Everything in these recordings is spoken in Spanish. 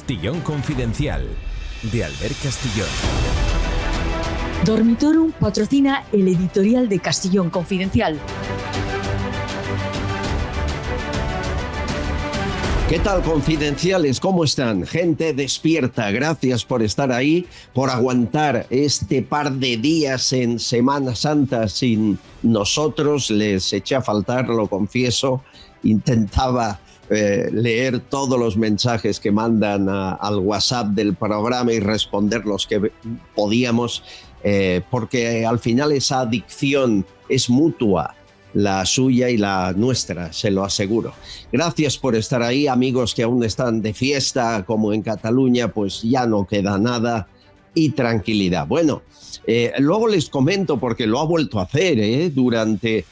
Castillón Confidencial, de Albert Castillón. Dormitorum patrocina el editorial de Castillón Confidencial. ¿Qué tal, confidenciales? ¿Cómo están? Gente despierta, gracias por estar ahí, por aguantar este par de días en Semana Santa sin nosotros. Les eché a faltar, lo confieso. Intentaba leer todos los mensajes que mandan al WhatsApp del programa y responder los que podíamos, porque al final esa adicción es mutua, la suya y la nuestra, se lo aseguro. Gracias por estar ahí, amigos que aún están de fiesta, como en Cataluña, pues ya no queda nada, y tranquilidad. Bueno, luego les comento, porque lo ha vuelto a hacer, durante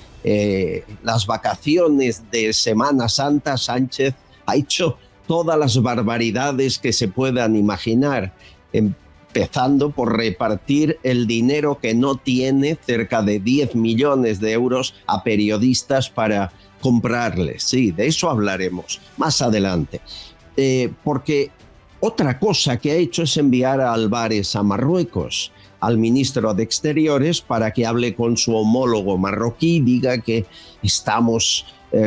las vacaciones de Semana Santa. Sánchez ha hecho todas las barbaridades que se puedan imaginar, empezando por repartir el dinero que no tiene, cerca de 10 millones de euros, a periodistas para comprarles. Sí, de eso hablaremos más adelante. Porque otra cosa que ha hecho es enviar a Álvarez a Marruecos, al ministro de Exteriores, para que hable con su homólogo marroquí, diga que estamos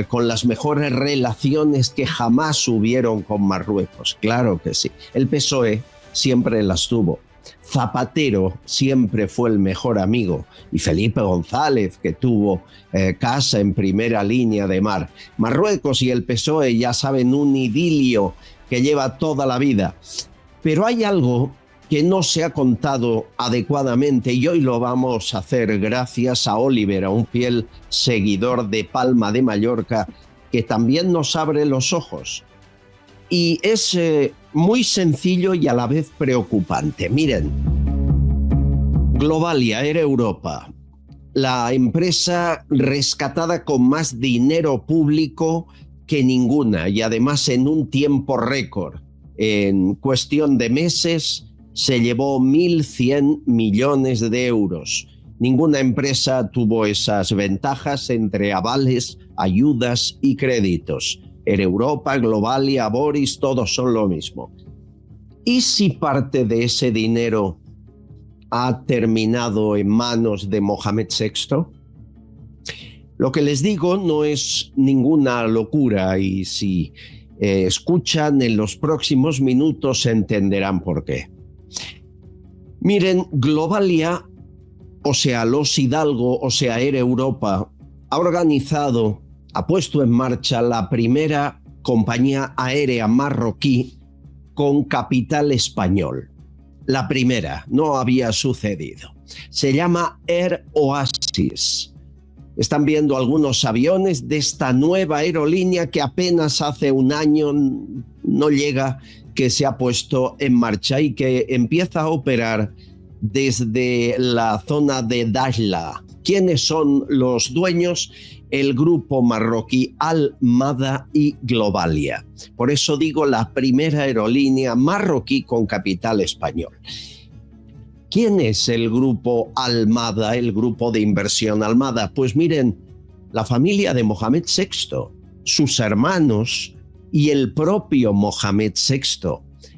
con las mejores relaciones que jamás hubieron con Marruecos. Claro que sí. El PSOE siempre las tuvo. Zapatero siempre fue el mejor amigo, y Felipe González, que tuvo casa en primera línea de mar. Marruecos y el PSOE, ya saben, un idilio que lleva toda la vida. Pero hay algo que no se ha contado adecuadamente, y hoy lo vamos a hacer gracias a Oliver, a un fiel seguidor de Palma de Mallorca, que también nos abre los ojos. Y es muy sencillo y a la vez preocupante. Miren, Globalia, Air Europa, la empresa rescatada con más dinero público que ninguna, y además en un tiempo récord. En cuestión de meses se llevó 1.100 millones de euros. Ninguna empresa tuvo esas ventajas entre avales, ayudas y créditos. Air Europa, Globalia, Boris, todos son lo mismo. ¿Y si parte de ese dinero ha terminado en manos de Mohamed VI? Lo que les digo no es ninguna locura, y si escuchan en los próximos minutos entenderán por qué. Miren, Globalia, o sea, Los Hidalgo, o sea, Air Europa, ha organizado, ha puesto en marcha la primera compañía aérea marroquí con capital español. La primera, no había sucedido. Se llama Air Oasis. Están viendo algunos aviones de esta nueva aerolínea que apenas hace un año, no llega, que se ha puesto en marcha y que empieza a operar desde la zona de Dajla. ¿Quiénes son los dueños? El grupo marroquí Al-Mada y Globalia. Por eso digo, la primera aerolínea marroquí con capital español. ¿Quién es el grupo Al-Mada, el grupo de inversión Al-Mada? Pues miren, la familia de Mohamed VI, sus hermanos y el propio Mohamed VI.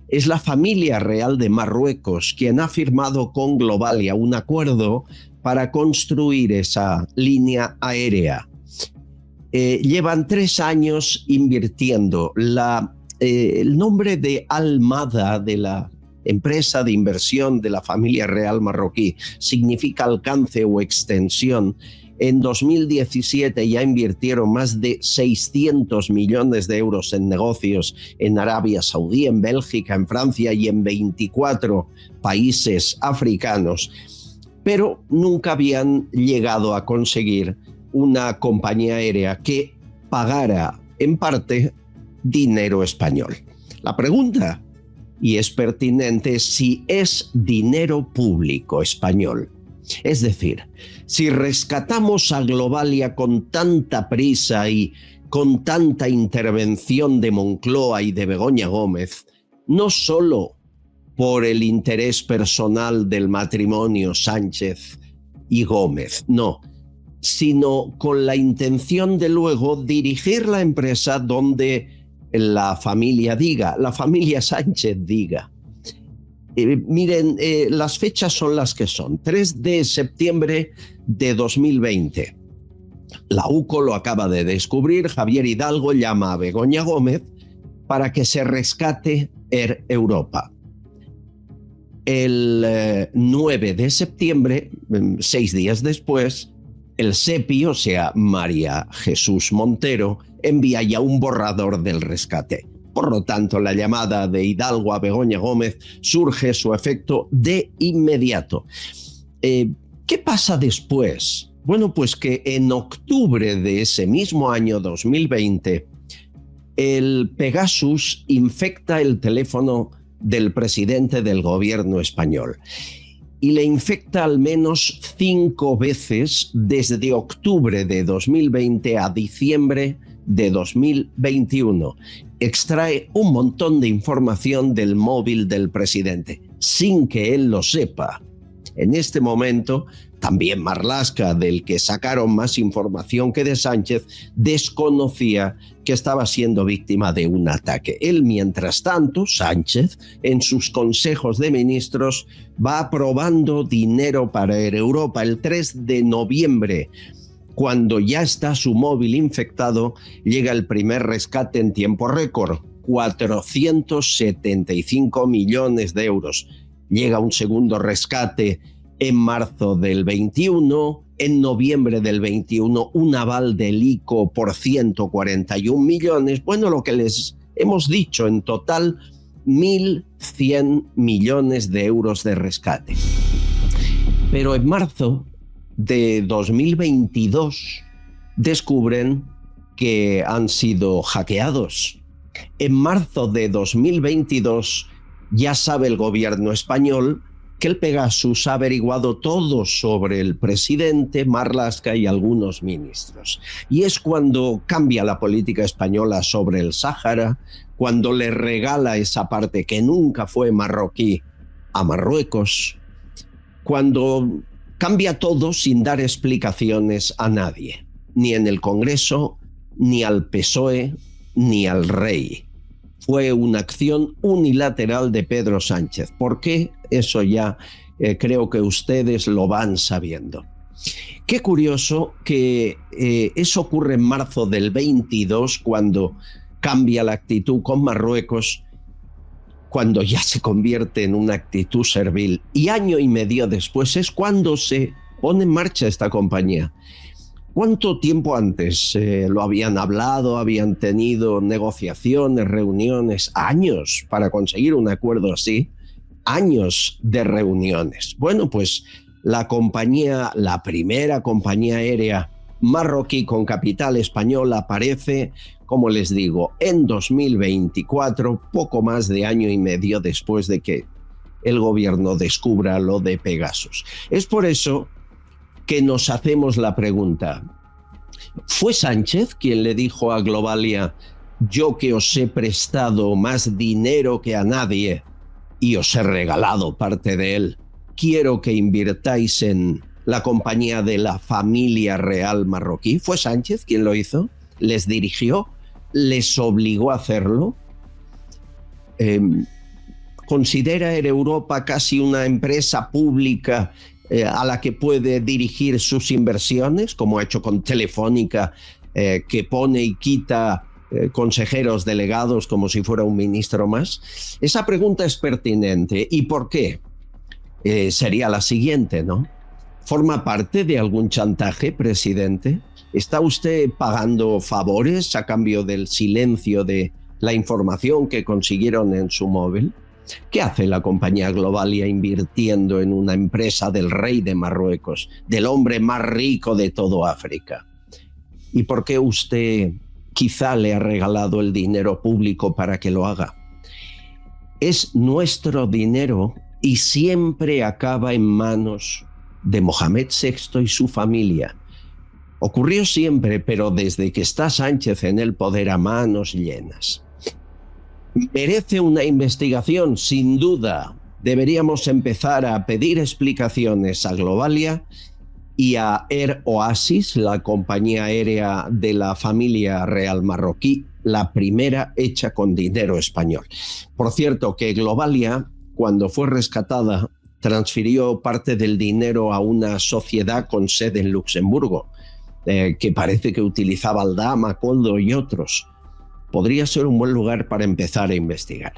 Es la familia real de Marruecos quien ha firmado con Globalia un acuerdo para construir esa línea aérea. Llevan 3 años invirtiendo. El nombre de Al-Mada, de la empresa de inversión de la familia real marroquí, significa alcance o extensión. En 2017 ya invirtieron más de 600 millones de euros en negocios en Arabia Saudí, en Bélgica, en Francia y en 24 países africanos. Pero nunca habían llegado a conseguir una compañía aérea que pagara en parte dinero español. La pregunta, y es pertinente, es si es dinero público español. Es decir, si rescatamos a Globalia con tanta prisa y con tanta intervención de Moncloa y de Begoña Gómez, no solo por el interés personal del matrimonio Sánchez y Gómez, no, sino con la intención de luego dirigir la empresa donde la familia diga, la familia Sánchez diga. Miren, las fechas son las que son. 3 de septiembre de 2020. La UCO lo acaba de descubrir. Javier Hidalgo llama a Begoña Gómez para que se rescate Air Europa. El 9 de septiembre, 6 días después, el SEPI, o sea, María Jesús Montero, envía ya un borrador del rescate. Por lo tanto, la llamada de Hidalgo a Begoña Gómez surge su efecto de inmediato. ¿Qué pasa después? Bueno, pues que en octubre de ese mismo año 2020, el Pegasus infecta el teléfono del presidente del gobierno español y le infecta al menos 5 veces desde octubre de 2020 a diciembre de 2021. Extrae un montón de información del móvil del presidente, sin que él lo sepa. En este momento, también Marlaska, del que sacaron más información que de Sánchez, desconocía que estaba siendo víctima de un ataque. Él, mientras tanto, Sánchez, en sus consejos de ministros, va aprobando dinero para Air Europa. El 3 de noviembre, cuando ya está su móvil infectado, llega el primer rescate en tiempo récord, 475 millones de euros. Llega un segundo rescate en marzo del 21, en noviembre del 21, un aval del ICO por 141 millones. Bueno, lo que les hemos dicho, en total, 1.100 millones de euros de rescate. Pero en marzo de 2022 descubren que han sido hackeados. En marzo de 2022 ya sabe el gobierno español que el Pegasus ha averiguado todo sobre el presidente, Marlaska y algunos ministros. Y es cuando cambia la política española sobre el Sáhara, cuando le regala esa parte que nunca fue marroquí a Marruecos, cuando cambia todo sin dar explicaciones a nadie, ni en el Congreso, ni al PSOE, ni al rey. Fue una acción unilateral de Pedro Sánchez. ¿Por qué? Eso ya creo que ustedes lo van sabiendo. Qué curioso que eso ocurre en marzo del 22, cuando cambia la actitud con Marruecos, cuando ya se convierte en una actitud servil. Y año y medio después es cuando se pone en marcha esta compañía. ¿Cuánto tiempo antes lo habían hablado, habían tenido negociaciones, reuniones? Años para conseguir un acuerdo así, años de reuniones. Bueno, pues la compañía, la primera compañía aérea marroquí con capital español aparece, como les digo, en 2024, poco más de año y medio después de que el gobierno descubra lo de Pegasus. Es por eso que nos hacemos la pregunta: ¿fue Sánchez quien le dijo a Globalia: yo que os he prestado más dinero que a nadie y os he regalado parte de él, quiero que invirtáis en la compañía de la familia real marroquí? ¿Fue Sánchez quien lo hizo? ¿Les dirigió? ¿Les obligó a hacerlo? ¿Considera Air Europa casi una empresa pública a la que puede dirigir sus inversiones, como ha hecho con Telefónica, que pone y quita consejeros delegados como si fuera un ministro más? Esa pregunta es pertinente. ¿Y por qué? Sería la siguiente, ¿no? ¿Forma parte de algún chantaje, presidente? ¿Está usted pagando favores a cambio del silencio de la información que consiguieron en su móvil? ¿Qué hace la compañía Globalia invirtiendo en una empresa del rey de Marruecos, del hombre más rico de todo África? ¿Y por qué usted quizá le ha regalado el dinero público para que lo haga? Es nuestro dinero y siempre acaba en manos de Mohamed VI y su familia. Ocurrió siempre, pero desde que está Sánchez en el poder, a manos llenas. ¿Merece una investigación? Sin duda. Deberíamos empezar a pedir explicaciones a Globalia y a Air Oasis, la compañía aérea de la familia real marroquí, la primera hecha con dinero español. Por cierto, que Globalia, cuando fue rescatada, transfirió parte del dinero a una sociedad con sede en Luxemburgo, que parece que utilizaba Aldama, Coldo y otros. Podría ser un buen lugar para empezar a investigar.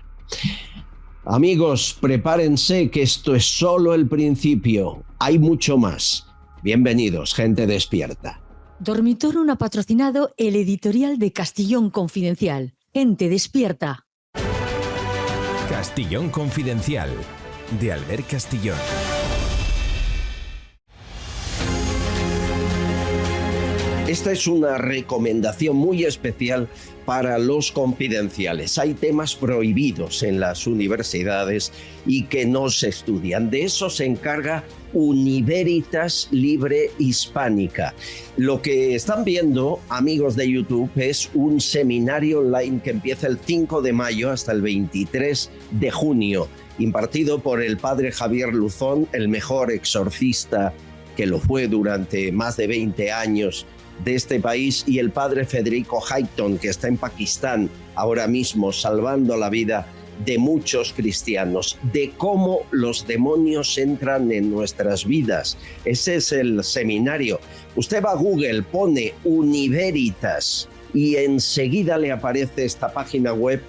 Amigos, prepárense que esto es solo el principio. Hay mucho más. Bienvenidos, gente despierta. Dormitor ha patrocinado el editorial de Castillón Confidencial. Gente despierta. Castillón Confidencial, de Albert Castillón. Esta es una recomendación muy especial para los confidenciales. Hay temas prohibidos en las universidades y que no se estudian. De eso se encarga Univeritas Libre Hispánica. Lo que están viendo, amigos de YouTube, es un seminario online que empieza el 5 de mayo hasta el 23 de junio, impartido por el padre Javier Luzón, el mejor exorcista que lo fue durante más de 20 años de este país, y el padre Federico Highton, que está en Pakistán ahora mismo salvando la vida de muchos cristianos, de cómo los demonios entran en nuestras vidas. Ese es el seminario. Usted va a Google, pone Univeritas y enseguida le aparece esta página web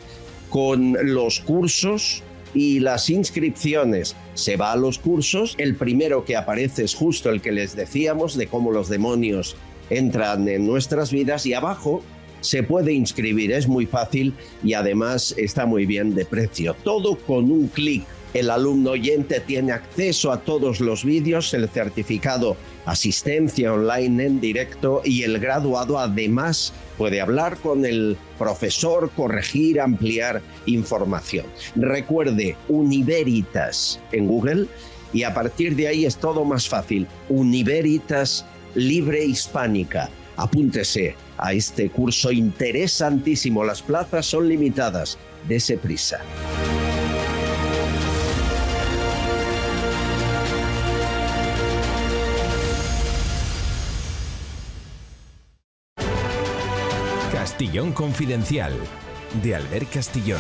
con los cursos y las inscripciones. Se va a los cursos, el primero que aparece es justo el que les decíamos, de cómo los demonios entran en nuestras vidas, y abajo se puede inscribir, es muy fácil y además está muy bien de precio. Todo con un clic. El alumno oyente tiene acceso a todos los vídeos, el certificado asistencia online en directo, y el graduado además puede hablar con el profesor, corregir, ampliar información. Recuerde, Univeritas en Google, y a partir de ahí es todo más fácil. Univeritas Libre Hispánica. Apúntese a este curso interesantísimo. Las plazas son limitadas. Dese prisa. Castillón Confidencial, de Albert Castillón.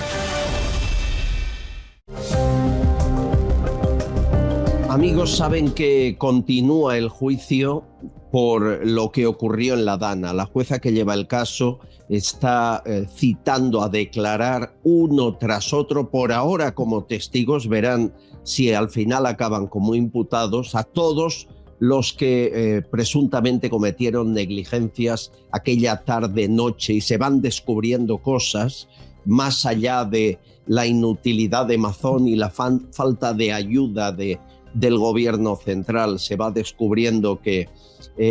Amigos, saben que continúa el juicio por lo que ocurrió en La Dana. La jueza que lleva el caso está citando a declarar uno tras otro, por ahora como testigos. Verán si al final acaban como imputados a todos los que presuntamente cometieron negligencias aquella tarde-noche, y se van descubriendo cosas más allá de la inutilidad de Mazón y la falta de ayuda del gobierno central. Se va descubriendo que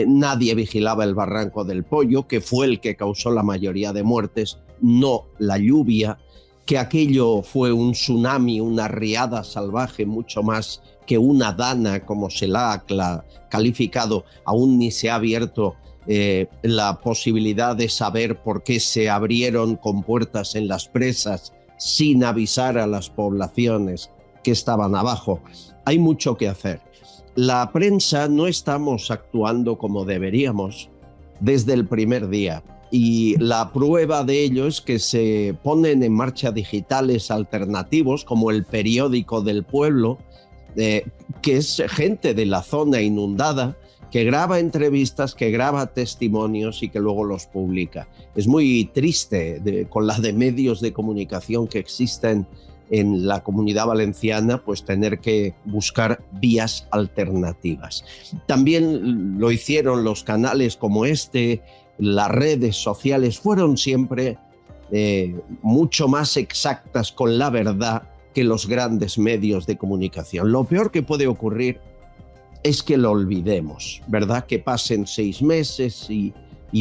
nadie vigilaba el Barranco del Pollo, que fue el que causó la mayoría de muertes, no la lluvia, que aquello fue un tsunami, una riada salvaje, mucho más que una dana, como se la ha calificado. Aún ni se ha abierto la posibilidad de saber por qué se abrieron compuertas en las presas sin avisar a las poblaciones que estaban abajo. Hay mucho que hacer. La prensa no estamos actuando como deberíamos desde el primer día, y la prueba de ello es que se ponen en marcha digitales alternativos como El Periódico del Pueblo, que es gente de la zona inundada, que graba entrevistas, que graba testimonios y que luego los publica. Es muy triste con la de medios de comunicación que existen en la Comunidad Valenciana, pues tener que buscar vías alternativas. También lo hicieron los canales como este. Las redes sociales fueron siempre mucho más exactas con la verdad que los grandes medios de comunicación. Lo peor que puede ocurrir es que lo olvidemos, ¿verdad? Que pasen 6 meses y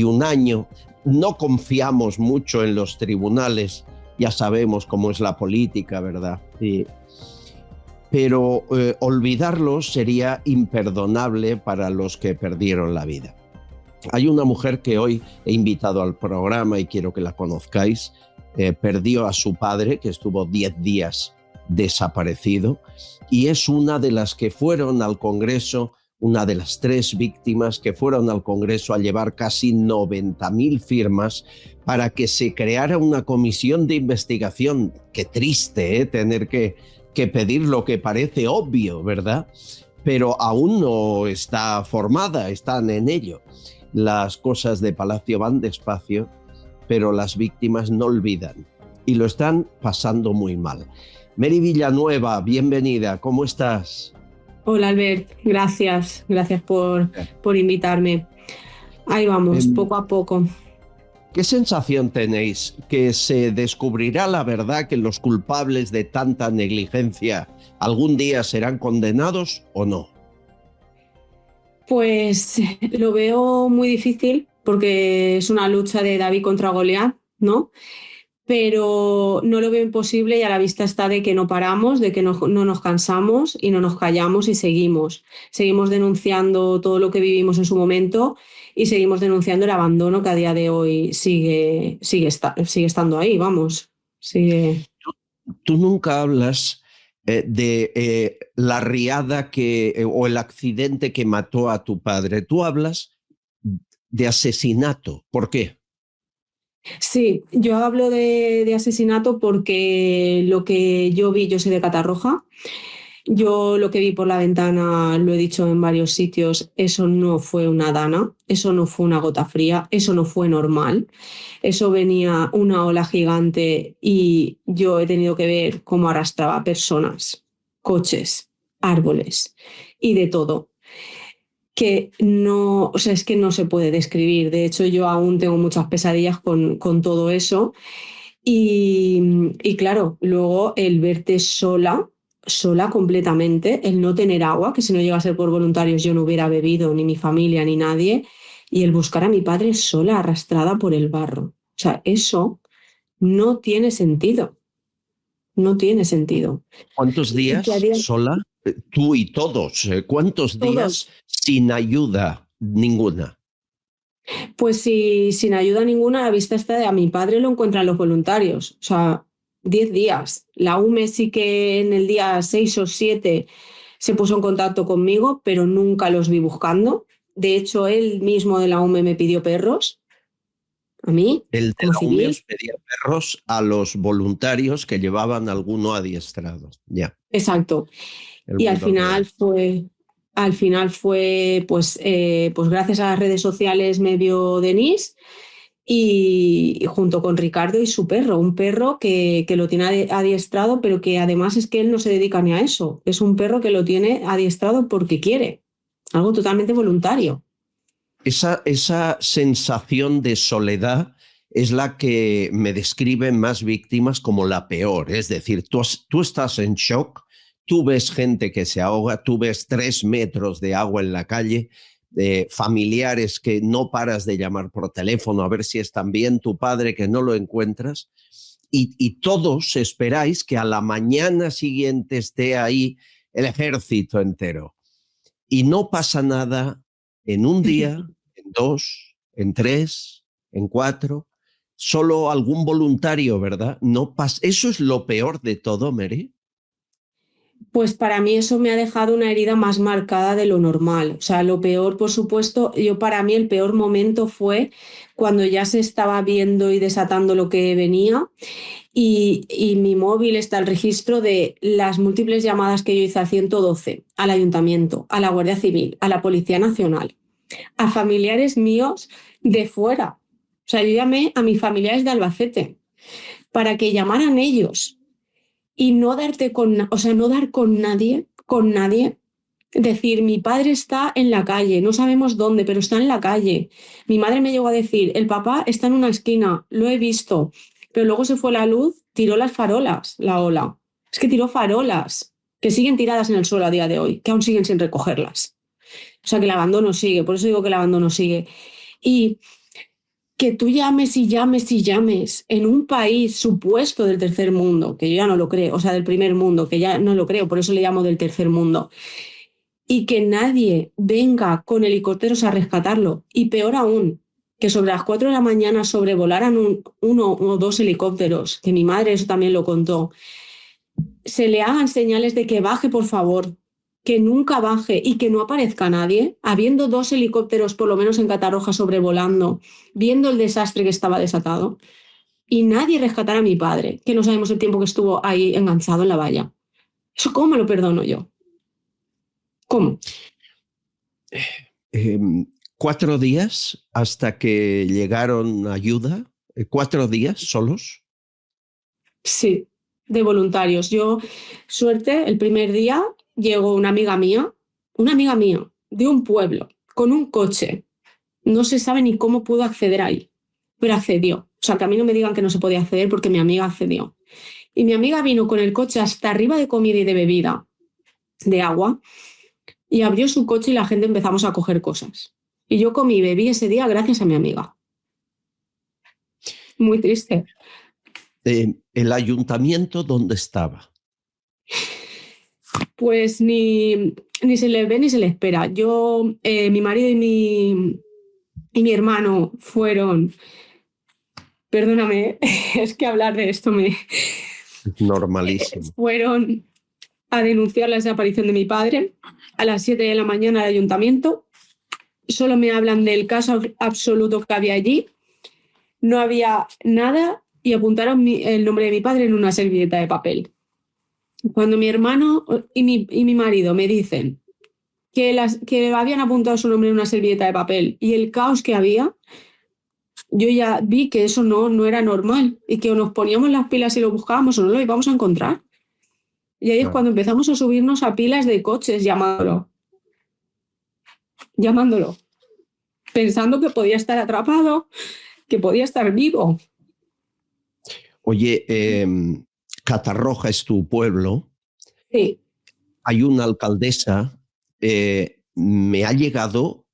un año. No confiamos mucho en los tribunales. Ya sabemos cómo es la política, ¿verdad? Pero olvidarlo sería imperdonable para los que perdieron la vida. Hay una mujer que hoy he invitado al programa y quiero que la conozcáis. Perdió a su padre, que estuvo 10 días desaparecido, y es una de las que fueron al Congreso una de las 3 víctimas que fueron al Congreso a llevar casi 90.000 firmas para que se creara una comisión de investigación. Qué triste, tener que pedir lo que parece obvio, ¿verdad? Pero aún no está formada, están en ello. Las cosas de Palacio van despacio, pero las víctimas no olvidan y lo están pasando muy mal. Mary Villanueva, bienvenida, ¿cómo estás? Hola Albert, gracias por invitarme. Ahí vamos, poco a poco. ¿Qué sensación tenéis? ¿Que se descubrirá la verdad, que los culpables de tanta negligencia algún día serán condenados o no? Pues lo veo muy difícil porque es una lucha de David contra Goliat, ¿no? Pero no lo veo imposible y a la vista está de que no paramos, de que no nos cansamos y no nos callamos y seguimos. Seguimos denunciando todo lo que vivimos en su momento y seguimos denunciando el abandono que a día de hoy sigue estando ahí, vamos. Sigue. Tú nunca hablas de la riada o el accidente que mató a tu padre. Tú hablas de asesinato. ¿Por qué? Sí, yo hablo de asesinato porque lo que yo vi, yo soy de Catarroja, yo lo que vi por la ventana, lo he dicho en varios sitios, eso no fue una dana, eso no fue una gota fría, eso no fue normal, eso venía una ola gigante y yo he tenido que ver cómo arrastraba personas, coches, árboles y de todo. Que no, o sea, es que no se puede describir. De hecho, yo aún tengo muchas pesadillas con todo eso. Y claro, luego el verte sola completamente, el no tener agua, que si no llega a ser por voluntarios yo no hubiera bebido, ni mi familia, ni nadie, y el buscar a mi padre sola, arrastrada por el barro. O sea, eso no tiene sentido. No tiene sentido. ¿Cuántos días sola? Tú y todos. ¿Cuántos días sin ayuda ninguna? Pues sin ayuda ninguna, a la vista está de a mi padre lo encuentran los voluntarios. O sea, 10 días. La UME sí que en el día 6 o 7 se puso en contacto conmigo, pero nunca los vi buscando. De hecho, él mismo de la UME me pidió perros. A mí. El de la UME os pedía perros a los voluntarios que llevaban alguno adiestrado. Ya. Exacto. Y al final fue, pues gracias a las redes sociales me vio Denise y junto con Ricardo y su perro, un perro que lo tiene adiestrado, pero que además es que él no se dedica ni a eso. Es un perro que lo tiene adiestrado porque quiere, algo totalmente voluntario. Esa sensación de soledad es la que me describen más víctimas como la peor. Es decir, tú estás en shock, tú ves gente que se ahoga, tú ves 3 metros de agua en la calle, familiares que no paras de llamar por teléfono a ver si están bien, tu padre que no lo encuentras, y todos esperáis que a la mañana siguiente esté ahí el ejército entero. Y no pasa nada en un día, en 2, en 3, en 4, solo algún voluntario, ¿verdad? No pasa. ¿Eso es lo peor de todo, Mary? Pues para mí eso me ha dejado una herida más marcada de lo normal. O sea, lo peor, por supuesto, para mí el peor momento fue cuando ya se estaba viendo y desatando lo que venía y mi móvil está el registro de las múltiples llamadas que yo hice al 112, al ayuntamiento, a la Guardia Civil, a la Policía Nacional, a familiares míos de fuera. O sea, yo llamé a mis familiares de Albacete para que llamaran ellos. Y no darte no dar con nadie, decir, mi padre está en la calle, no sabemos dónde, pero está en la calle. Mi madre me llegó a decir, el papá está en una esquina, lo he visto, pero luego se fue la luz, tiró las farolas, la ola. Es que tiró farolas, que siguen tiradas en el suelo a día de hoy, que aún siguen sin recogerlas. O sea, que el abandono sigue, por eso digo que el abandono sigue. Y que tú llames en un país supuesto del tercer mundo, que yo ya no lo creo, o sea, del primer mundo, que ya no lo creo, por eso le llamo del tercer mundo, y que nadie venga con helicópteros a rescatarlo. Y peor aún, que sobre las 4 de la mañana sobrevolaran 1 o 2 helicópteros, que mi madre eso también lo contó, se le hagan señales de que baje, por favor, que nunca baje y que no aparezca nadie, habiendo 2 helicópteros por lo menos en Catarroja sobrevolando, viendo el desastre que estaba desatado, y nadie rescatara a mi padre, que no sabemos el tiempo que estuvo ahí enganchado en la valla. ¿Eso cómo me lo perdono yo? ¿Cómo? 4 días hasta que llegaron ayuda. 4 días solos. Sí, de voluntarios. Yo, suerte, el primer día llegó una amiga mía de un pueblo, con un coche. No se sabe ni cómo pudo acceder ahí, pero accedió. O sea, que a mí no me digan que no se podía acceder porque mi amiga accedió. Y mi amiga vino con el coche hasta arriba de comida y de bebida, de agua, y abrió su coche y la gente empezamos a coger cosas. Y yo comí y bebí ese día gracias a mi amiga. Muy triste. ¿El ayuntamiento dónde estaba? Pues ni se le ve ni se le espera. Yo, mi marido y mi hermano fueron... Perdóname, es que hablar de esto me... Normalísimo. Fueron a denunciar la desaparición de mi padre a las 7 de la mañana al ayuntamiento. Solo me hablan del caso absoluto que había allí. No había nada y apuntaron el nombre de mi padre en una servilleta de papel. Cuando mi hermano y mi marido me dicen que habían apuntado su nombre en una servilleta de papel y el caos que había, yo ya vi que eso no era normal y que o nos poníamos las pilas y lo buscábamos o no lo íbamos a encontrar. Y ahí es cuando empezamos a subirnos a pilas de coches llamándolo, pensando que podía estar atrapado, que podía estar vivo. Oye, Catarroja es tu pueblo. Sí. Hay una alcaldesa. Me ha llegado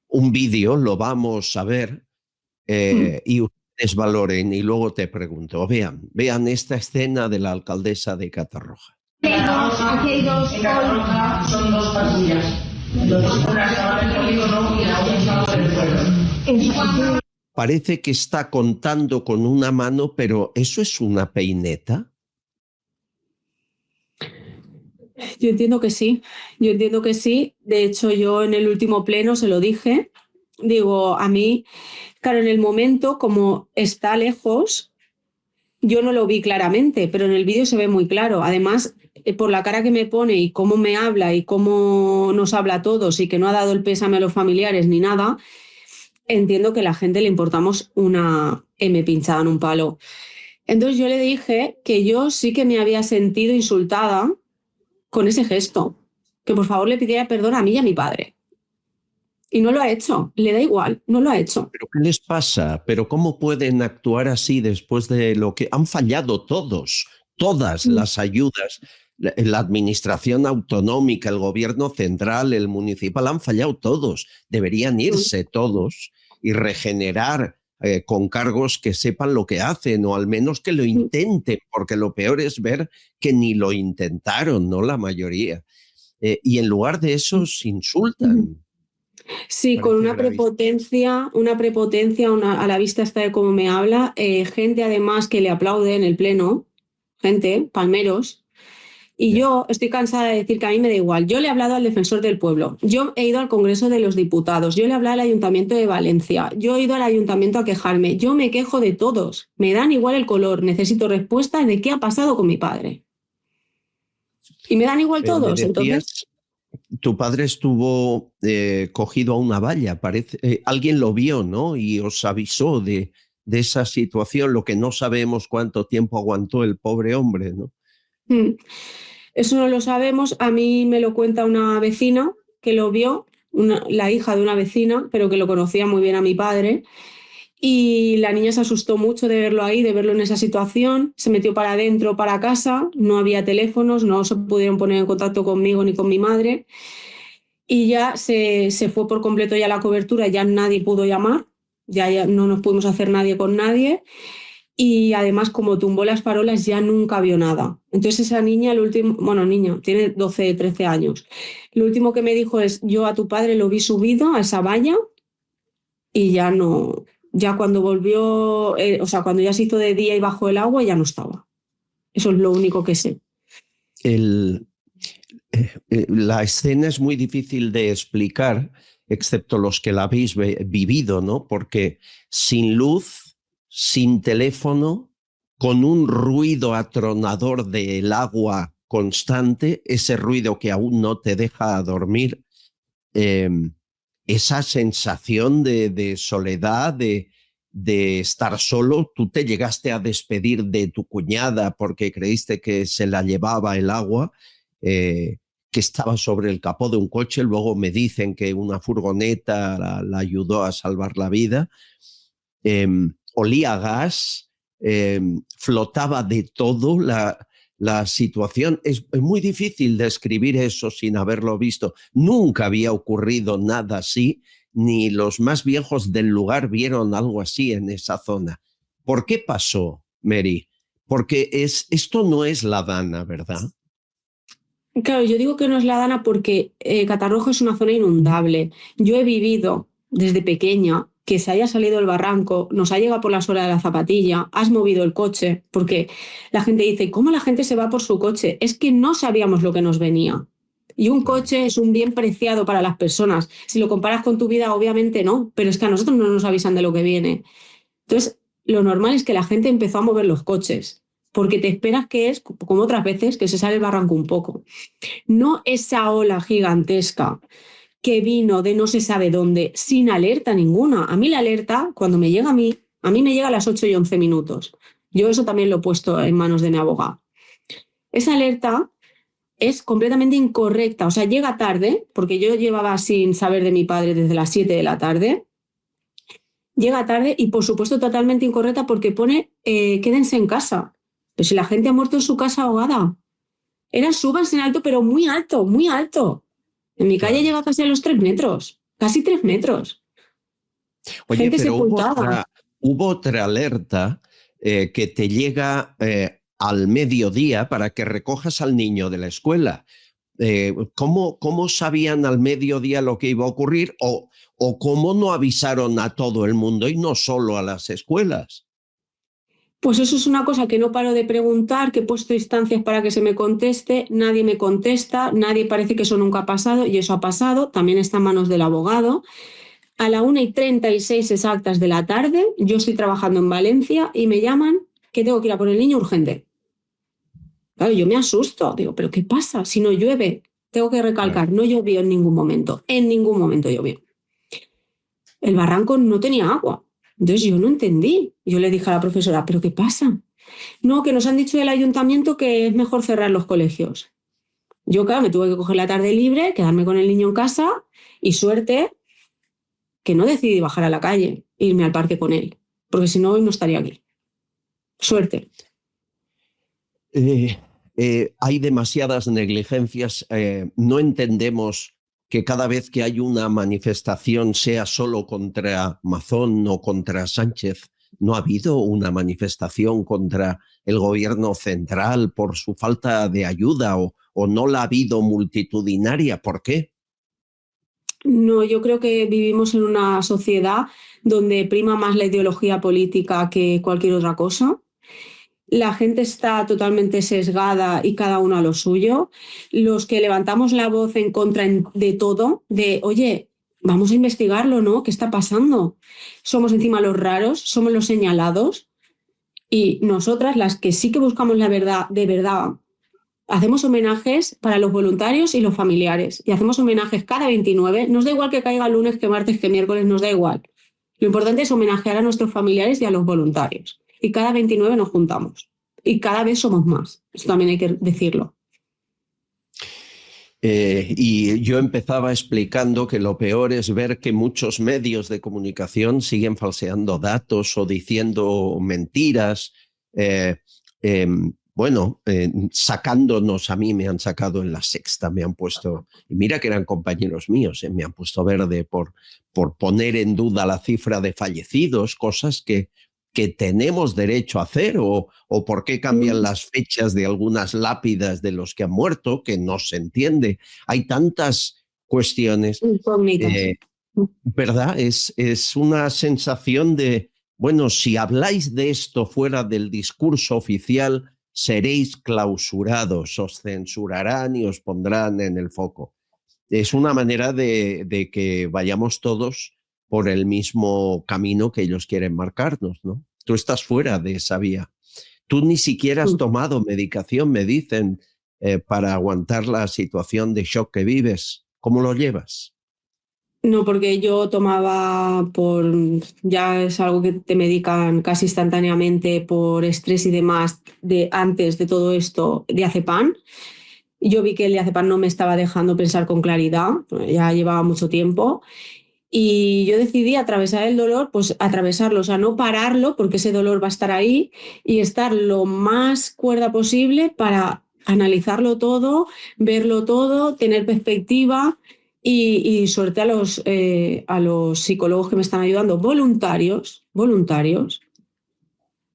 un vídeo, lo vamos a ver, y ustedes valoren y luego te pregunto. Vean esta escena de la alcaldesa de Catarroja. Aquí hay dos. En Catarroja son 2 patrullas. Una estaba en el polígono y la otra estaba en el pueblo. Parece que está contando con una mano, pero ¿eso es una peineta? Yo entiendo que sí. De hecho, yo en el último pleno se lo dije. Digo, a mí, claro, en el momento, como está lejos, yo no lo vi claramente, pero en el vídeo se ve muy claro. Además, por la cara que me pone y cómo me habla y cómo nos habla a todos y que no ha dado el pésame a los familiares ni nada, entiendo que a la gente le importamos una M pinchada en un palo. Entonces yo le dije que yo sí que me había sentido insultada con ese gesto, que por favor le pidiera perdón a mí y a mi padre. Y no lo ha hecho, le da igual, no lo ha hecho. ¿Pero qué les pasa? ¿Pero cómo pueden actuar así después de lo que han fallado todos? Todas las ayudas, la administración autonómica, el gobierno central, el municipal, han fallado todos. Deberían irse todos y regenerar con cargos que sepan lo que hacen o al menos que lo intenten, porque lo peor es ver que ni lo intentaron, ¿no? La mayoría. Y en lugar de eso se insultan. Sí, con una prepotencia, a la vista está de cómo me habla, gente además que le aplaude en el pleno, gente, palmeros, y yo estoy cansada de decir que a mí me da igual. Yo le he hablado al defensor del pueblo, yo he ido al Congreso de los Diputados, yo le he hablado al Ayuntamiento de Valencia, yo he ido al Ayuntamiento a quejarme, yo me quejo de todos, me dan igual el color, necesito respuestas de qué ha pasado con mi padre. Y me dan igual todos, entonces... Tu padre estuvo cogido a una valla, parece. Alguien lo vio, ¿no? Y os avisó de esa situación, lo que no sabemos cuánto tiempo aguantó el pobre hombre, ¿no? Eso no lo sabemos. A mí me lo cuenta una vecina que lo vio, la hija de una vecina, pero que lo conocía muy bien a mi padre. Y la niña se asustó mucho de verlo ahí, de verlo en esa situación. Se metió para adentro, para casa. No había teléfonos, no se pudieron poner en contacto conmigo ni con mi madre. Y ya se fue por completo ya la cobertura, ya nadie pudo llamar, ya no nos pudimos hacer nadie con nadie. Y además, como tumbó las farolas, ya nunca vio nada. Entonces esa niña, niña, tiene 12, 13 años. Lo último que me dijo es, yo a tu padre lo vi subido a esa valla y ya no... Ya cuando volvió, cuando ya se hizo de día y bajó el agua, ya no estaba. Eso es lo único que sé. El La escena es muy difícil de explicar, excepto los que la habéis vivido, ¿no? Porque sin luz, sin teléfono, con un ruido atronador del agua constante, ese ruido que aún no te deja dormir, esa sensación de soledad, de estar solo. Tú te llegaste a despedir de tu cuñada porque creíste que se la llevaba el agua, que estaba sobre el capó de un coche. Luego me dicen que una furgoneta la ayudó a salvar la vida. Olía a gas, flotaba de todo la situación. Es muy difícil describir eso sin haberlo visto. Nunca había ocurrido nada así, ni los más viejos del lugar vieron algo así en esa zona. ¿Por qué pasó, Mary? Porque esto no es La Dana, ¿verdad? Claro, yo digo que no es La Dana porque Catarroja es una zona inundable. Yo he vivido desde pequeña que se haya salido el barranco, nos ha llegado por la suela de la zapatilla, has movido el coche, porque la gente dice, ¿cómo la gente se va por su coche? Es que no sabíamos lo que nos venía. Y un coche es un bien preciado para las personas. Si lo comparas con tu vida, obviamente no, pero es que a nosotros no nos avisan de lo que viene. Entonces, lo normal es que la gente empezó a mover los coches, porque te esperas que es, como otras veces, que se sale el barranco un poco. No esa ola gigantesca que vino de no se sabe dónde, sin alerta ninguna. A mí la alerta, cuando me llega a mí me llega a las 8:11. Yo eso también lo he puesto en manos de mi abogado. Esa alerta es completamente incorrecta, o sea, llega tarde, porque yo llevaba sin saber de mi padre desde las 7 de la tarde, llega tarde y por supuesto totalmente incorrecta porque pone quédense en casa. Pero si la gente ha muerto en su casa ahogada. Era súbanse en alto, pero muy alto, muy alto. En mi calle llega casi a los 3 metros, casi 3 metros. Oye, Gente pero sepultada. hubo otra alerta que te llega al mediodía para que recojas al niño de la escuela. ¿Cómo sabían al mediodía lo que iba a ocurrir o cómo no avisaron a todo el mundo y no solo a las escuelas? Pues eso es una cosa que no paro de preguntar, que he puesto instancias para que se me conteste, nadie me contesta, nadie parece que eso nunca ha pasado y eso ha pasado, también está en manos del abogado. A la 1:36 exactas de la tarde, yo estoy trabajando en Valencia y me llaman que tengo que ir a por el niño urgente. Claro, yo me asusto, digo, ¿pero qué pasa? Si no llueve, tengo que recalcar, no llovió en ningún momento llovió. El barranco no tenía agua. Entonces yo no entendí. Yo le dije a la profesora, ¿pero qué pasa? No, que nos han dicho del ayuntamiento que es mejor cerrar los colegios. Yo, claro, me tuve que coger la tarde libre, quedarme con el niño en casa y suerte que no decidí bajar a la calle, irme al parque con él, porque si no, hoy no estaría aquí. Suerte. Hay demasiadas negligencias. No entendemos que cada vez que hay una manifestación sea solo contra Mazón o contra Sánchez. No ha habido una manifestación contra el gobierno central por su falta de ayuda o no la ha habido multitudinaria. ¿Por qué? No, yo creo que vivimos en una sociedad donde prima más la ideología política que cualquier otra cosa. La gente está totalmente sesgada y cada uno a lo suyo. Los que levantamos la voz en contra de todo, de, oye, vamos a investigarlo, ¿no? ¿Qué está pasando? Somos encima los raros, somos los señalados y nosotras, las que sí que buscamos la verdad, de verdad, hacemos homenajes para los voluntarios y los familiares y hacemos homenajes cada 29. Nos da igual que caiga lunes, que martes, que miércoles, nos da igual. Lo importante es homenajear a nuestros familiares y a los voluntarios. Y cada 29 nos juntamos. Y cada vez somos más. Eso también hay que decirlo. Y yo empezaba explicando que lo peor es ver que muchos medios de comunicación siguen falseando datos o diciendo mentiras. Sacándonos, a mí me han sacado en La Sexta, me han puesto, y mira que eran compañeros míos, me han puesto verde por poner en duda la cifra de fallecidos, cosas que tenemos derecho a hacer, o por qué cambian las fechas de algunas lápidas de los que han muerto, que no se entiende. Hay tantas cuestiones, ¿verdad? Es una sensación de, bueno, si habláis de esto fuera del discurso oficial, seréis clausurados, os censurarán y os pondrán en el foco. Es una manera de que vayamos todos por el mismo camino que ellos quieren marcarnos, ¿no? Tú estás fuera de esa vía. Tú ni siquiera has tomado medicación, me dicen, para aguantar la situación de shock que vives. ¿Cómo lo llevas? No, porque yo tomaba ya es algo que te medican casi instantáneamente por estrés y demás, antes de todo esto, diazepam. Yo vi que el diazepam no me estaba dejando pensar con claridad, ya llevaba mucho tiempo. Y yo decidí atravesar el dolor, pues atravesarlo, o sea, no pararlo, porque ese dolor va a estar ahí, y estar lo más cuerda posible para analizarlo todo, verlo todo, tener perspectiva y suerte a los psicólogos que me están ayudando, voluntarios,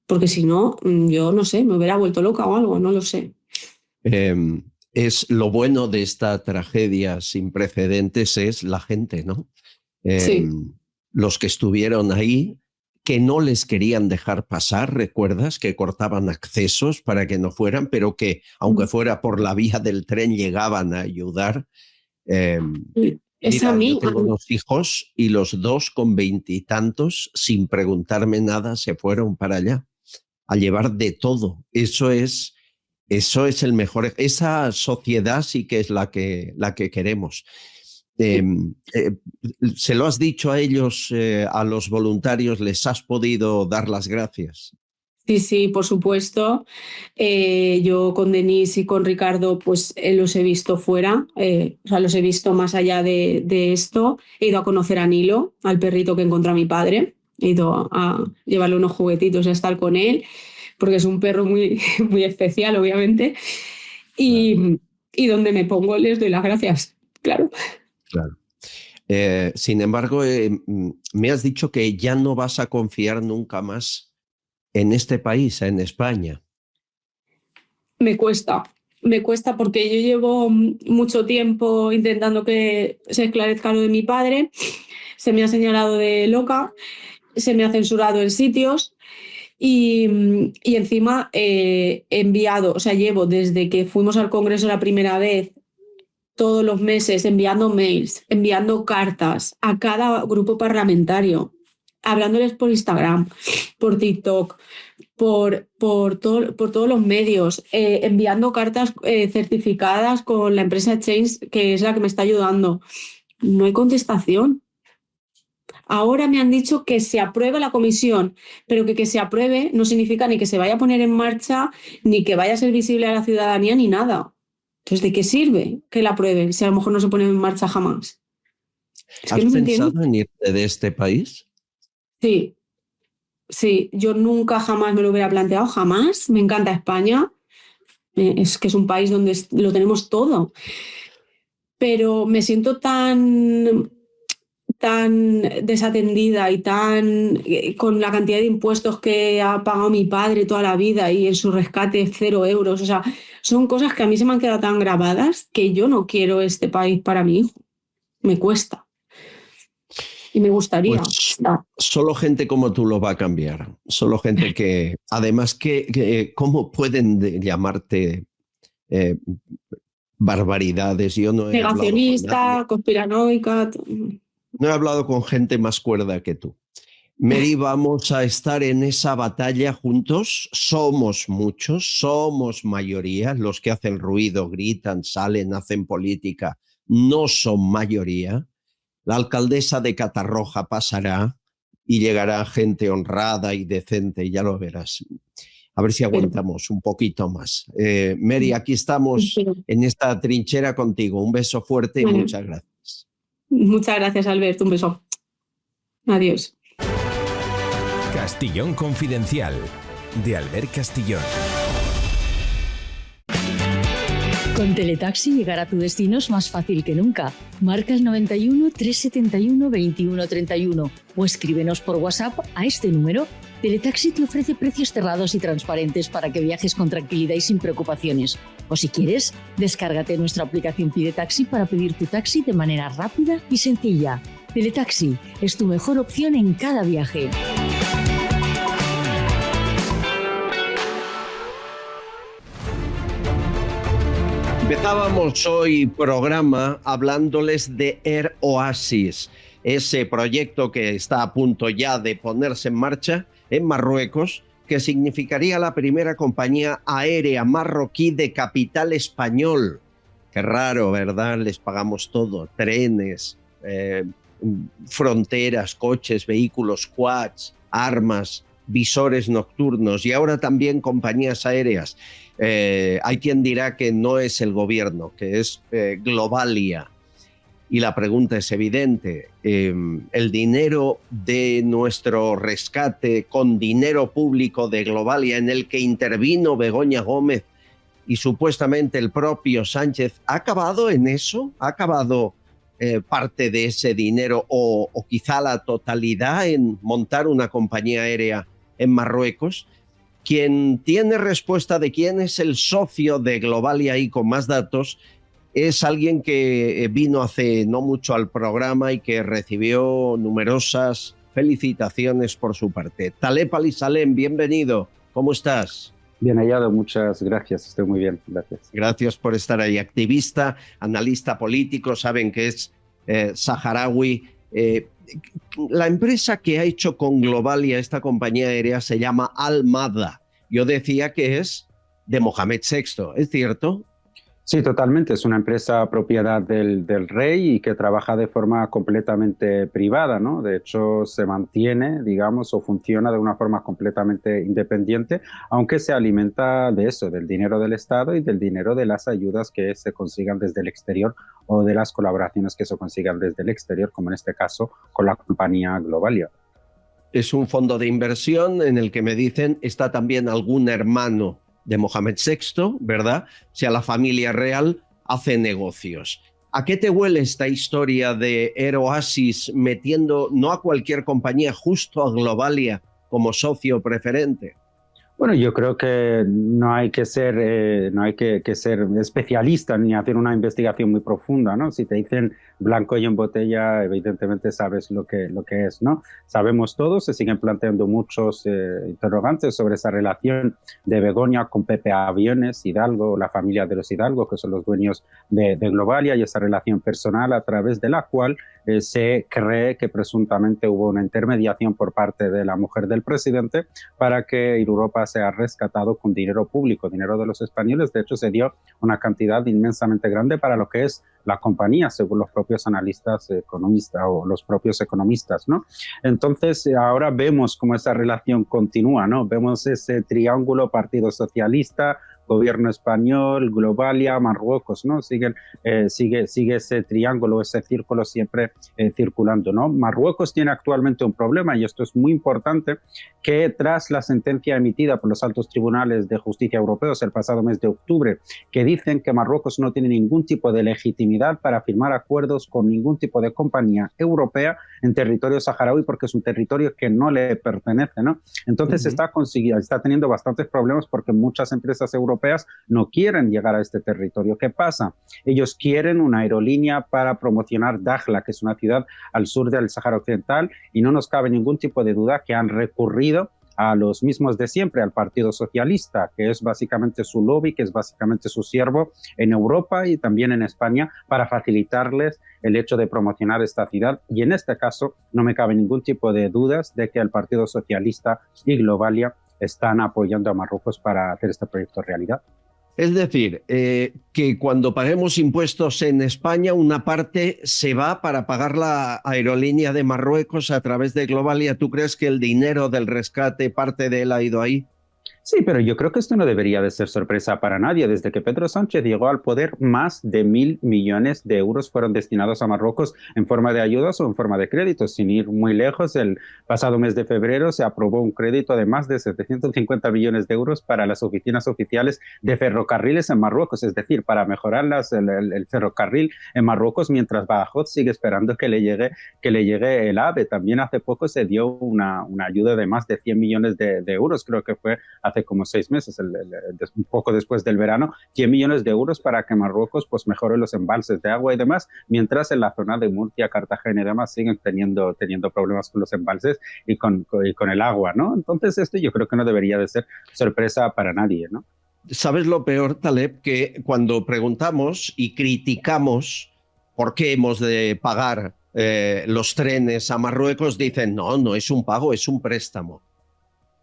porque si no, yo no sé, me hubiera vuelto loca o algo, no lo sé. Es lo bueno de esta tragedia sin precedentes es la gente, ¿no? Sí. Los que estuvieron ahí, que no les querían dejar pasar, ¿recuerdas? Que cortaban accesos para que no fueran, pero que aunque fuera por la vía del tren llegaban a ayudar. Mira, yo tengo 2 hijos y los 2 con 20 y tantos, sin preguntarme nada, se fueron para allá a llevar de todo. Eso es el mejor. Esa sociedad sí que es la que queremos. ¿Se lo has dicho a ellos, a los voluntarios? ¿Les has podido dar las gracias? Sí, por supuesto. Yo con Denise y con Ricardo pues los he visto fuera, o sea, los he visto más allá de esto. He ido a conocer a Nilo, al perrito que encontró a mi padre. He ido a llevarle unos juguetitos y a estar con él, porque es un perro muy, muy especial, obviamente. Y donde me pongo les doy las gracias, claro. Claro. Sin embargo, me has dicho que ya no vas a confiar nunca más en este país, en España. Me cuesta porque yo llevo mucho tiempo intentando que se esclarezca lo de mi padre. Se me ha señalado de loca, se me ha censurado en sitios y encima he enviado, o sea, llevo desde que fuimos al Congreso la primera vez, todos los meses enviando mails, enviando cartas a cada grupo parlamentario, hablándoles por Instagram, por TikTok, por todos los medios, enviando cartas certificadas con la empresa Change, que es la que me está ayudando. No hay contestación. Ahora me han dicho que se aprueba la comisión, pero que se apruebe no significa ni que se vaya a poner en marcha, ni que vaya a ser visible a la ciudadanía, ni nada. Entonces, ¿de qué sirve que la aprueben si a lo mejor no se pone en marcha jamás? ¿Has pensado en irte de este país? Sí, yo nunca jamás me lo hubiera planteado, jamás. Me encanta España, es que es un país donde lo tenemos todo, pero me siento tan desatendida y con la cantidad de impuestos que ha pagado mi padre toda la vida y en su rescate 0 euros. O sea, son cosas que a mí se me han quedado tan grabadas que yo no quiero este país para mi hijo. Me cuesta. Y me gustaría. Pues solo gente como tú lo va a cambiar. Solo gente que, además, ¿cómo pueden llamarte barbaridades? Yo no he negacionista, conspiranoica. No he hablado con gente más cuerda que tú. Mary, vamos a estar en esa batalla juntos. Somos muchos, somos mayoría. Los que hacen ruido, gritan, salen, hacen política, no son mayoría. La alcaldesa de Catarroja pasará y llegará gente honrada y decente, ya lo verás. A ver si aguantamos un poquito más. Mary, aquí estamos en esta trinchera contigo. Un beso fuerte y muchas gracias. Muchas gracias, Albert. Un beso. Adiós. Castillón Confidencial, de Albert Castillón. Con Teletaxi llegar a tu destino es más fácil que nunca. Marca el 91 371 2131 o escríbenos por WhatsApp a este número. Teletaxi te ofrece precios cerrados y transparentes para que viajes con tranquilidad y sin preocupaciones. O si quieres, descárgate nuestra aplicación Pide Taxi para pedir tu taxi de manera rápida y sencilla. Teletaxi es tu mejor opción en cada viaje. Empezábamos hoy programa hablándoles de Air Oasis, ese proyecto que está a punto ya de ponerse en marcha en Marruecos, que significaría la primera compañía aérea marroquí de capital español. Qué raro, ¿verdad? Les pagamos todo, trenes, fronteras, coches, vehículos, quads, armas, visores nocturnos y ahora también compañías aéreas. Hay quien dirá que no es el gobierno, que es Globalia. Y la pregunta es evidente. El dinero de nuestro rescate con dinero público de Globalia, en el que intervino Begoña Gómez y supuestamente el propio Sánchez, ¿ha acabado en eso? ¿Ha acabado parte de ese dinero o quizá la totalidad en montar una compañía aérea en Marruecos? Quien tiene respuesta de quién es el socio de Globalia y con más datos es alguien que vino hace no mucho al programa y que recibió numerosas felicitaciones por su parte. Taleb Ali-Salem, bienvenido. ¿Cómo estás? Bien hallado, muchas gracias. Estoy muy bien, gracias. Gracias por estar ahí. Activista, analista político, saben que es saharaui. La empresa que ha hecho con Globalia esta compañía aérea se llama Al Mada. Yo decía que es de Mohamed VI, ¿es cierto? Sí, totalmente. Es una empresa propiedad del rey y que trabaja de forma completamente privada, ¿no? De hecho, se mantiene, digamos, o funciona de una forma completamente independiente, aunque se alimenta de eso, del dinero del Estado y del dinero de las ayudas que se consigan desde el exterior o de las colaboraciones que se consigan desde el exterior, como en este caso con la compañía Globalia. Es un fondo de inversión en el que me dicen está también algún hermano de Mohamed VI, ¿verdad? O sea, la familia real hace negocios. ¿A qué te huele esta historia de Air Oasis metiendo no a cualquier compañía, justo a Globalia como socio preferente? Bueno, yo creo que no hay que ser especialista ni hacer una investigación muy profunda, ¿no? Si te dicen blanco y en botella, evidentemente sabes lo que es, ¿no? Sabemos todos, se siguen planteando muchos interrogantes sobre esa relación de Begoña con Pepe Aviones, Hidalgo, la familia de los Hidalgo, que son los dueños de Globalia, y esa relación personal a través de la cual se cree que presuntamente hubo una intermediación por parte de la mujer del presidente para que Europa sea rescatado con dinero público, dinero de los españoles. De hecho, se dio una cantidad inmensamente grande para lo que es la compañía, según los propios analistas economistas o los propios economistas, ¿no? Entonces, ahora vemos cómo esa relación continúa, ¿no? Vemos ese triángulo Partido Socialista, Gobierno español, Globalia, Marruecos, ¿no? Sigue ese triángulo, ese círculo siempre circulando, ¿no? Marruecos tiene actualmente un problema, y esto es muy importante, que tras la sentencia emitida por los altos tribunales de justicia europeos el pasado mes de octubre, que dicen que Marruecos no tiene ningún tipo de legitimidad para firmar acuerdos con ningún tipo de compañía europea en territorio saharaui, porque es un territorio que no le pertenece, ¿no? Entonces está teniendo bastantes problemas porque muchas empresas europeas no quieren llegar a este territorio. ¿Qué pasa? Ellos quieren una aerolínea para promocionar Dakhla, que es una ciudad al sur del Sáhara Occidental, y no nos cabe ningún tipo de duda que han recurrido a los mismos de siempre, al Partido Socialista, que es básicamente su lobby, que es básicamente su siervo en Europa y también en España, para facilitarles el hecho de promocionar esta ciudad. Y en este caso no me cabe ningún tipo de dudas de que el Partido Socialista y Globalia están apoyando a Marruecos para hacer este proyecto realidad. Es decir, que cuando paguemos impuestos en España, una parte se va para pagar la aerolínea de Marruecos a través de Globalia. ¿Tú crees que el dinero del rescate, parte de él ha ido ahí? Sí, pero yo creo que esto no debería de ser sorpresa para nadie. Desde que Pedro Sánchez llegó al poder, más de 1.000 millones de euros fueron destinados a Marruecos en forma de ayudas o en forma de créditos. Sin ir muy lejos, el pasado mes de febrero se aprobó un crédito de más de 750 millones de euros para las oficinas oficiales de ferrocarriles en Marruecos, es decir, para mejorar el ferrocarril en Marruecos, mientras Badajoz sigue esperando que le llegue el AVE. También hace poco se dio una ayuda de más de 100 millones de euros, creo que fue hace como 6 meses, un poco después del verano, 100 millones de euros para que Marruecos pues mejore los embalses de agua y demás, mientras en la zona de Murcia, Cartagena y demás siguen teniendo problemas con los embalses y con el agua, ¿no? Entonces esto yo creo que no debería de ser sorpresa para nadie, ¿no? ¿Sabes lo peor, Taleb? Que cuando preguntamos y criticamos por qué hemos de pagar los trenes a Marruecos, dicen, no es un pago, es un préstamo.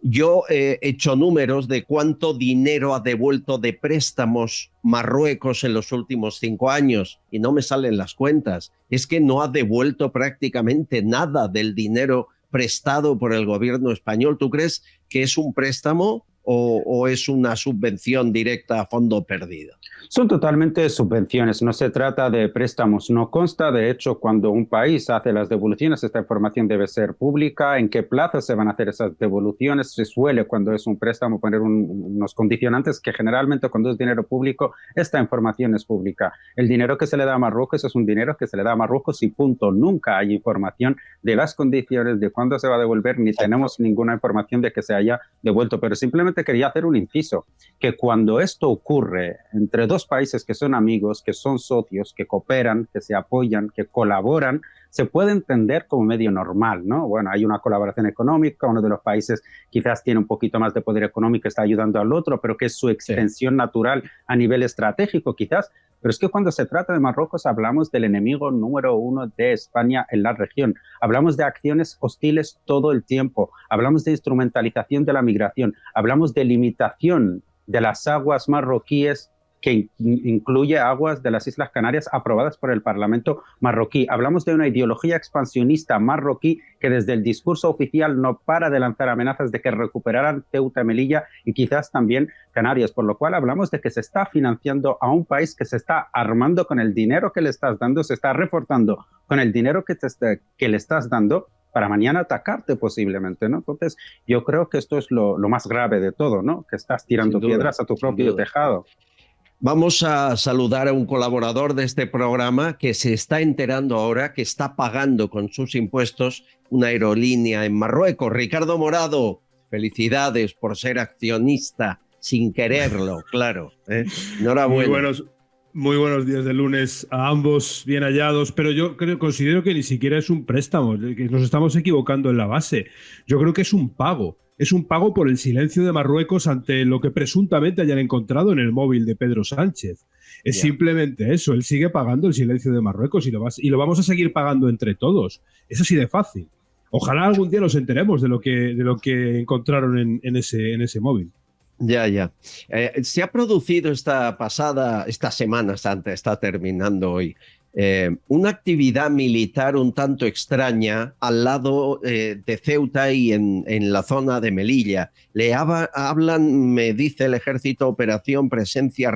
Yo he hecho números de cuánto dinero ha devuelto de préstamos Marruecos en los últimos 5 años y no me salen las cuentas. Es que no ha devuelto prácticamente nada del dinero prestado por el gobierno español. ¿Tú crees que es un préstamo o es una subvención directa a fondo perdido? Son totalmente subvenciones, no se trata de préstamos, no consta. De hecho, cuando un país hace las devoluciones, esta información debe ser pública. ¿En qué plazo se van a hacer esas devoluciones? Se suele, cuando es un préstamo, poner unos condicionantes que generalmente, cuando es dinero público, esta información es pública. El dinero que se le da a Marruecos es un dinero que se le da a Marruecos y punto. Nunca hay información de las condiciones, de cuándo se va a devolver, ni tenemos ninguna información de que se haya devuelto. Pero simplemente quería hacer un inciso, que cuando esto ocurre entre dos países que son amigos, que son socios, que cooperan, que se apoyan, que colaboran, se puede entender como medio normal, ¿no? Bueno, hay una colaboración económica, uno de los países quizás tiene un poquito más de poder económico, está ayudando al otro, pero que es su extensión natural a nivel estratégico quizás. Pero es que cuando se trata de Marruecos hablamos del enemigo número 1 de España en la región. Hablamos de acciones hostiles todo el tiempo. Hablamos de instrumentalización de la migración. Hablamos de limitación de las aguas marroquíes, que incluye aguas de las Islas Canarias aprobadas por el Parlamento marroquí. Hablamos de una ideología expansionista marroquí que desde el discurso oficial no para de lanzar amenazas de que recuperaran Ceuta, Melilla y quizás también Canarias, por lo cual hablamos de que se está financiando a un país que se está armando con el dinero que le estás dando, se está reforzando con el dinero que le estás dando para mañana atacarte posiblemente, ¿no? Entonces, yo creo que esto es lo más grave de todo, ¿no? Que estás tirando piedras a tu propio tejado. Vamos a saludar a un colaborador de este programa que se está enterando ahora que está pagando con sus impuestos una aerolínea en Marruecos. Ricardo Morado, felicidades por ser accionista sin quererlo, claro. Enhorabuena. Muy buenos días de lunes a ambos, bien hallados, pero yo considero que ni siquiera es un préstamo, que nos estamos equivocando en la base. Yo creo que es un pago. Es un pago por el silencio de Marruecos ante lo que presuntamente hayan encontrado en el móvil de Pedro Sánchez. Es simplemente eso, él sigue pagando el silencio de Marruecos y lo vamos a seguir pagando entre todos. Es así de fácil. Ojalá algún día nos enteremos de lo que encontraron en ese móvil. Ya. Se ha producido esta Semana Santa, está terminando hoy, una actividad militar un tanto extraña al lado de Ceuta y en la zona de Melilla. Hablan, me dice el ejército, operación presencia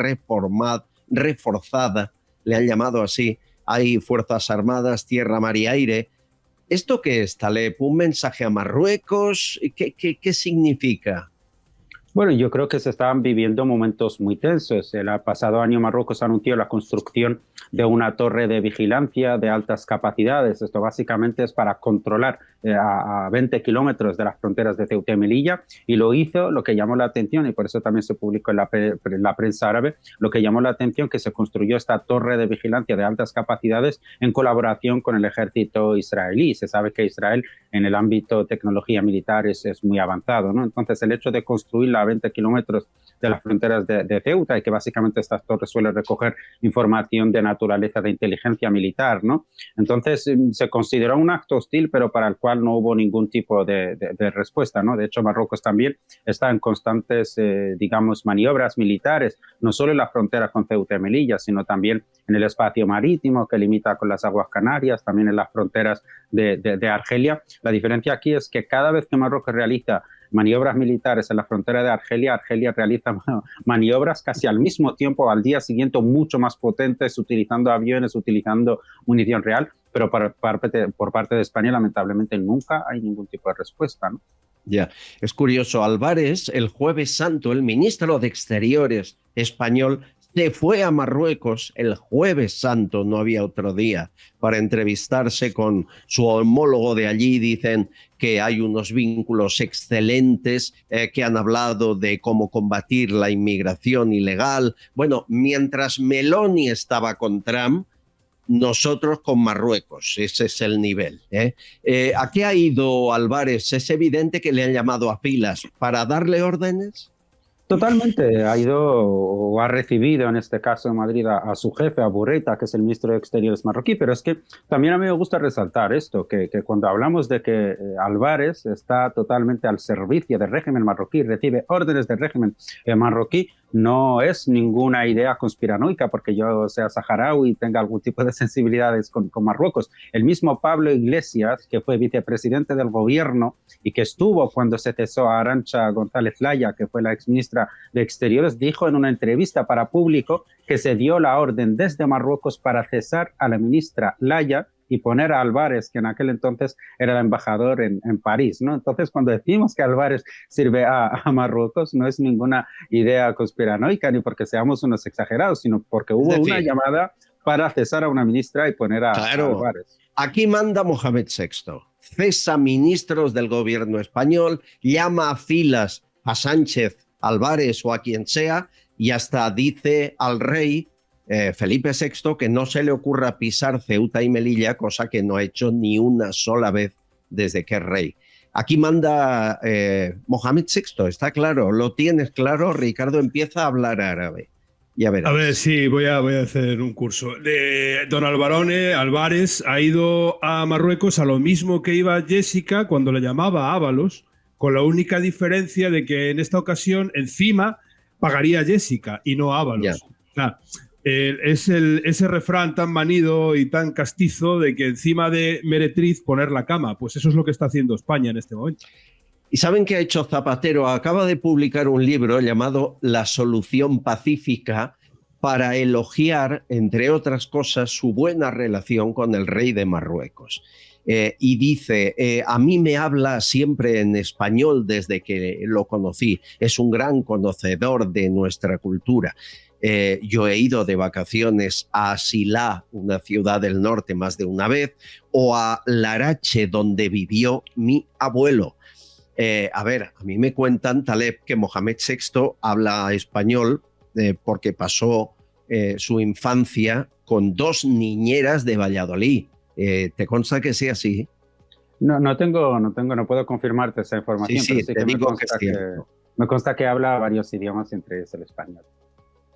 reforzada, le han llamado así. Hay fuerzas armadas, tierra, mar y aire. ¿Esto qué es, Taleb? ¿Un mensaje a Marruecos? ¿Qué significa? Bueno, yo creo que se estaban viviendo momentos muy tensos. El pasado año Marruecos anunció la construcción de una torre de vigilancia de altas capacidades. Esto básicamente es para controlar a 20 kilómetros de las fronteras de Ceuta y Melilla, y lo hizo, lo que llamó la atención, y por eso también se publicó en la prensa árabe, lo que llamó la atención que se construyó esta torre de vigilancia de altas capacidades en colaboración con el ejército israelí. Se sabe que Israel en el ámbito de tecnología militar es muy avanzado, ¿no? Entonces el hecho de construirla a 20 kilómetros de las fronteras de Ceuta, y que básicamente estas torres suelen recoger información de naturaleza de inteligencia militar, ¿no? Entonces se consideró un acto hostil, pero para el cual no hubo ningún tipo de respuesta, ¿no? De hecho, Marruecos también está en constantes, maniobras militares, no solo en la frontera con Ceuta y Melilla, sino también en el espacio marítimo que limita con las aguas canarias, también en las fronteras de Argelia. La diferencia aquí es que cada vez que Marruecos realiza maniobras militares en la frontera de Argelia, Argelia realiza maniobras casi al mismo tiempo, al día siguiente, mucho más potentes, utilizando aviones, utilizando munición real, pero por parte de España, lamentablemente, nunca hay ningún tipo de respuesta, ¿no? Ya, es curioso. Álvarez, el Jueves Santo, el ministro de Exteriores español, se fue a Marruecos el Jueves Santo, no había otro día, para entrevistarse con su homólogo de allí. Dicen que hay unos vínculos excelentes, que han hablado de cómo combatir la inmigración ilegal. Bueno, mientras Meloni estaba con Trump, nosotros con Marruecos, ese es el nivel. ¿A qué ha ido Álvarez? Es evidente que le han llamado a pilas para darle órdenes. Totalmente, ha ido o ha recibido en este caso en Madrid a su jefe, a Burrita, que es el ministro de Exteriores marroquí, pero es que también a mí me gusta resaltar esto, que cuando hablamos de que Álvarez está totalmente al servicio del régimen marroquí, recibe órdenes del régimen marroquí, no es ninguna idea conspiranoica porque yo sea saharaui y tenga algún tipo de sensibilidades con Marruecos. El mismo Pablo Iglesias, que fue vicepresidente del gobierno y que estuvo cuando se cesó a Arantxa González Laya, que fue la exministra de Exteriores, dijo en una entrevista para Público que se dio la orden desde Marruecos para cesar a la ministra Laya y poner a Álvarez, que en aquel entonces era el embajador en París, ¿no? Entonces, cuando decimos que Álvarez sirve a Marruecos, no es ninguna idea conspiranoica ni porque seamos unos exagerados, sino porque hubo una llamada para cesar a una ministra y poner a Álvarez. Aquí manda Mohamed VI, cesa ministros del gobierno español, llama a filas a Sánchez, Álvarez o a quien sea y hasta dice al rey Felipe VI que no se le ocurra pisar Ceuta y Melilla, cosa que no ha hecho ni una sola vez desde que es rey. Aquí manda Mohamed VI, está claro, lo tienes claro, Ricardo empieza a hablar árabe. Ya verás. A ver, sí, voy a hacer un curso. Don Álvarez ha ido a Marruecos a lo mismo que iba Jessica cuando le llamaba Ábalos, con la única diferencia de que en esta ocasión encima pagaría Jessica y no Ábalos. O sea, es ese refrán tan manido y tan castizo de que encima de Meretriz poner la cama. Pues eso es lo que está haciendo España en este momento. ¿Y saben qué ha hecho Zapatero? Acaba de publicar un libro llamado La solución pacífica para elogiar, entre otras cosas, su buena relación con el rey de Marruecos. Y dice, a mí me habla siempre en español desde que lo conocí. Es un gran conocedor de nuestra cultura. Yo he ido de vacaciones a Silá, una ciudad del norte, más de una vez, o a Larache, donde vivió mi abuelo. A ver, a mí me cuentan, Taleb, que Mohamed VI habla español porque pasó su infancia con 2 niñeras de Valladolid. ¿Te consta que sea así? No puedo confirmarte esa información. Sí, pero sí te que digo que es cierto. Me consta que habla varios idiomas, entre ellos el español.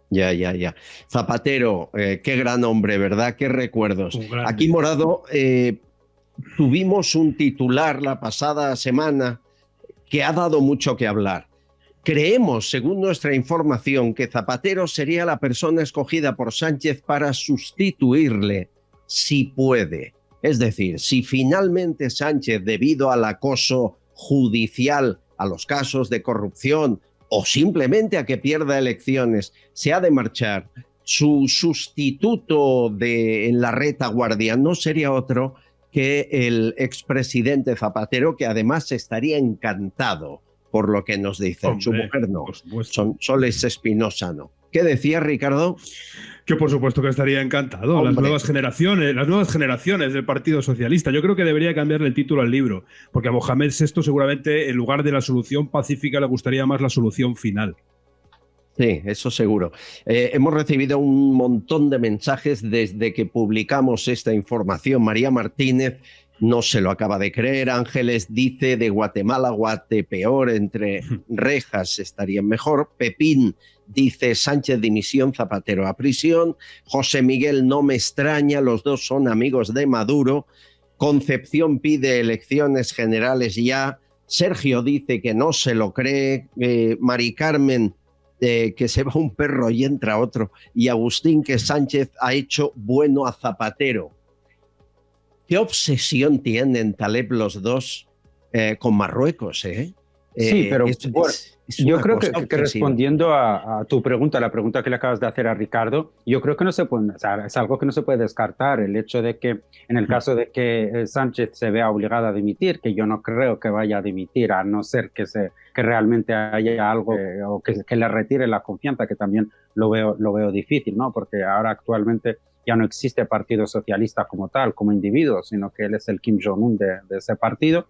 Ya. Zapatero, qué gran hombre, ¿verdad? Qué recuerdos. Aquí, Morado, tuvimos un titular la pasada semana que ha dado mucho que hablar. Creemos, según nuestra información, que Zapatero sería la persona escogida por Sánchez para sustituirle, si puede. Es decir, si finalmente Sánchez, debido al acoso judicial, a los casos de corrupción o simplemente a que pierda elecciones, se ha de marchar, su sustituto en la retaguardia no sería otro que el expresidente Zapatero, que además estaría encantado por lo que nos dicen. Hombre, su mujer no, Soles Espinosa no. ¿Qué decía, Ricardo? Que por supuesto que estaría encantado. Las nuevas generaciones del Partido Socialista. Yo creo que debería cambiarle el título al libro, porque a Mohamed VI seguramente en lugar de la solución pacífica le gustaría más la solución final. Sí, eso seguro. Hemos recibido un montón de mensajes desde que publicamos esta información. María Martínez no se lo acaba de creer. Ángeles dice, de Guatemala, Guatepeor, entre rejas estarían mejor. Pepín dice, Sánchez dimisión, Zapatero a prisión. José Miguel, no me extraña, los dos son amigos de Maduro. Concepción pide elecciones generales ya. Sergio dice que no se lo cree. Mari Carmen, que se va un perro y entra otro. Y Agustín, que Sánchez ha hecho bueno a Zapatero. ¿Qué obsesión tienen, Taleb, los dos con Marruecos? Sí, pero yo creo que respondiendo a tu pregunta, la pregunta que le acabas de hacer a Ricardo, yo creo que no se puede, o sea, es algo que no se puede descartar, el hecho de que en el caso de que Sánchez se vea obligado a dimitir, que yo no creo que vaya a dimitir, a no ser que realmente haya algo o que le retire la confianza, que también lo veo difícil, ¿no? Porque ahora actualmente ya no existe partido socialista como tal, como individuo, sino que él es el Kim Jong-un de ese partido,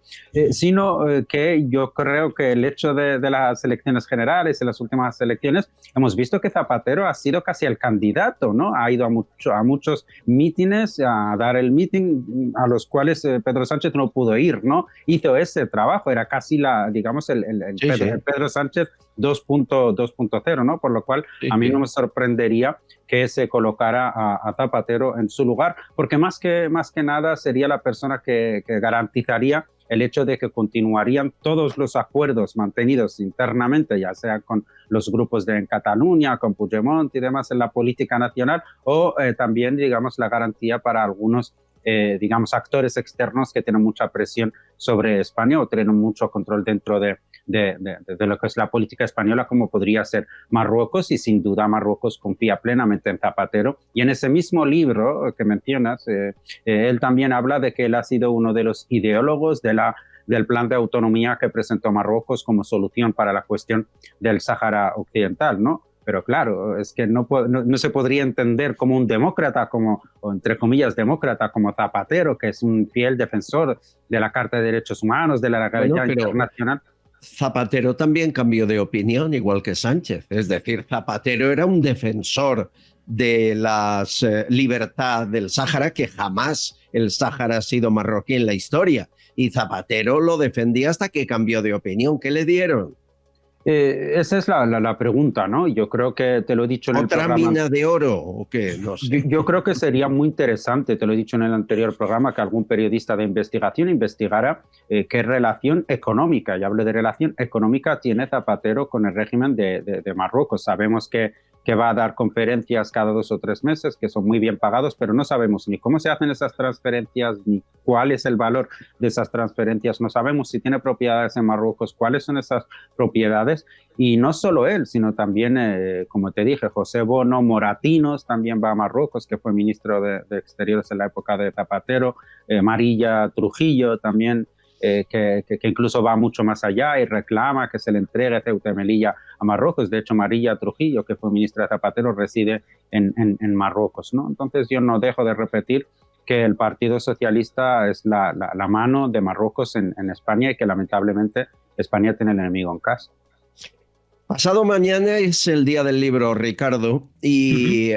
sino que yo creo que el hecho de las elecciones generales, en las últimas elecciones, hemos visto que Zapatero ha sido casi el candidato, ¿no? Ha ido a muchos mítines, a dar el meeting a los cuales Pedro Sánchez no pudo ir, ¿no? Hizo ese trabajo, era casi Pedro Sánchez 2.0, ¿no? Por lo cual a mí no me sorprendería que se colocara a Zapatero en su lugar, porque más que nada sería la persona que garantizaría el hecho de que continuarían todos los acuerdos mantenidos internamente, ya sea con los grupos en Cataluña, con Puigdemont y demás en la política nacional, o también, digamos, la garantía para algunos, digamos, actores externos que tienen mucha presión sobre España o tienen mucho control dentro de lo que es la política española, como podría ser Marruecos, y sin duda Marruecos confía plenamente en Zapatero. Y en ese mismo libro que mencionas, él también habla de que él ha sido uno de los ideólogos del plan de autonomía que presentó Marruecos como solución para la cuestión del Sáhara Occidental, ¿no? Pero claro, es que no se podría entender como un demócrata, o entre comillas demócrata, como Zapatero, que es un fiel defensor de la Carta de Derechos Humanos, de la legalidad internacional. Zapatero también cambió de opinión, igual que Sánchez. Es decir, Zapatero era un defensor de la libertad del Sáhara, que jamás el Sáhara ha sido marroquí en la historia. Y Zapatero lo defendía hasta que cambió de opinión. ¿Qué le dieron? Esa es la pregunta, ¿no? Yo creo que te lo he dicho en el programa. ¿Otra mina de oro o qué? No sé. Yo creo que sería muy interesante, te lo he dicho en el anterior programa, que algún periodista de investigación investigara qué relación económica, y hablo de relación económica, tiene Zapatero con el régimen de Marruecos. Sabemos que va a dar conferencias cada 2 o 3 meses, que son muy bien pagados, pero no sabemos ni cómo se hacen esas transferencias, ni cuál es el valor de esas transferencias. No sabemos si tiene propiedades en Marruecos, cuáles son esas propiedades. Y no solo él, sino también, como te dije, José Bono Moratinos también va a Marruecos, que fue ministro de Exteriores en la época de Zapatero, Marilla Trujillo también, que incluso va mucho más allá y reclama que se le entregue Ceuta y Melilla a Marruecos. De hecho, Marilla Trujillo, que fue ministra de Zapatero, reside en Marruecos, ¿no? Entonces yo no dejo de repetir que el Partido Socialista es la mano de Marruecos en España, y que lamentablemente España tiene el enemigo en casa. Pasado mañana es el Día del Libro, Ricardo, y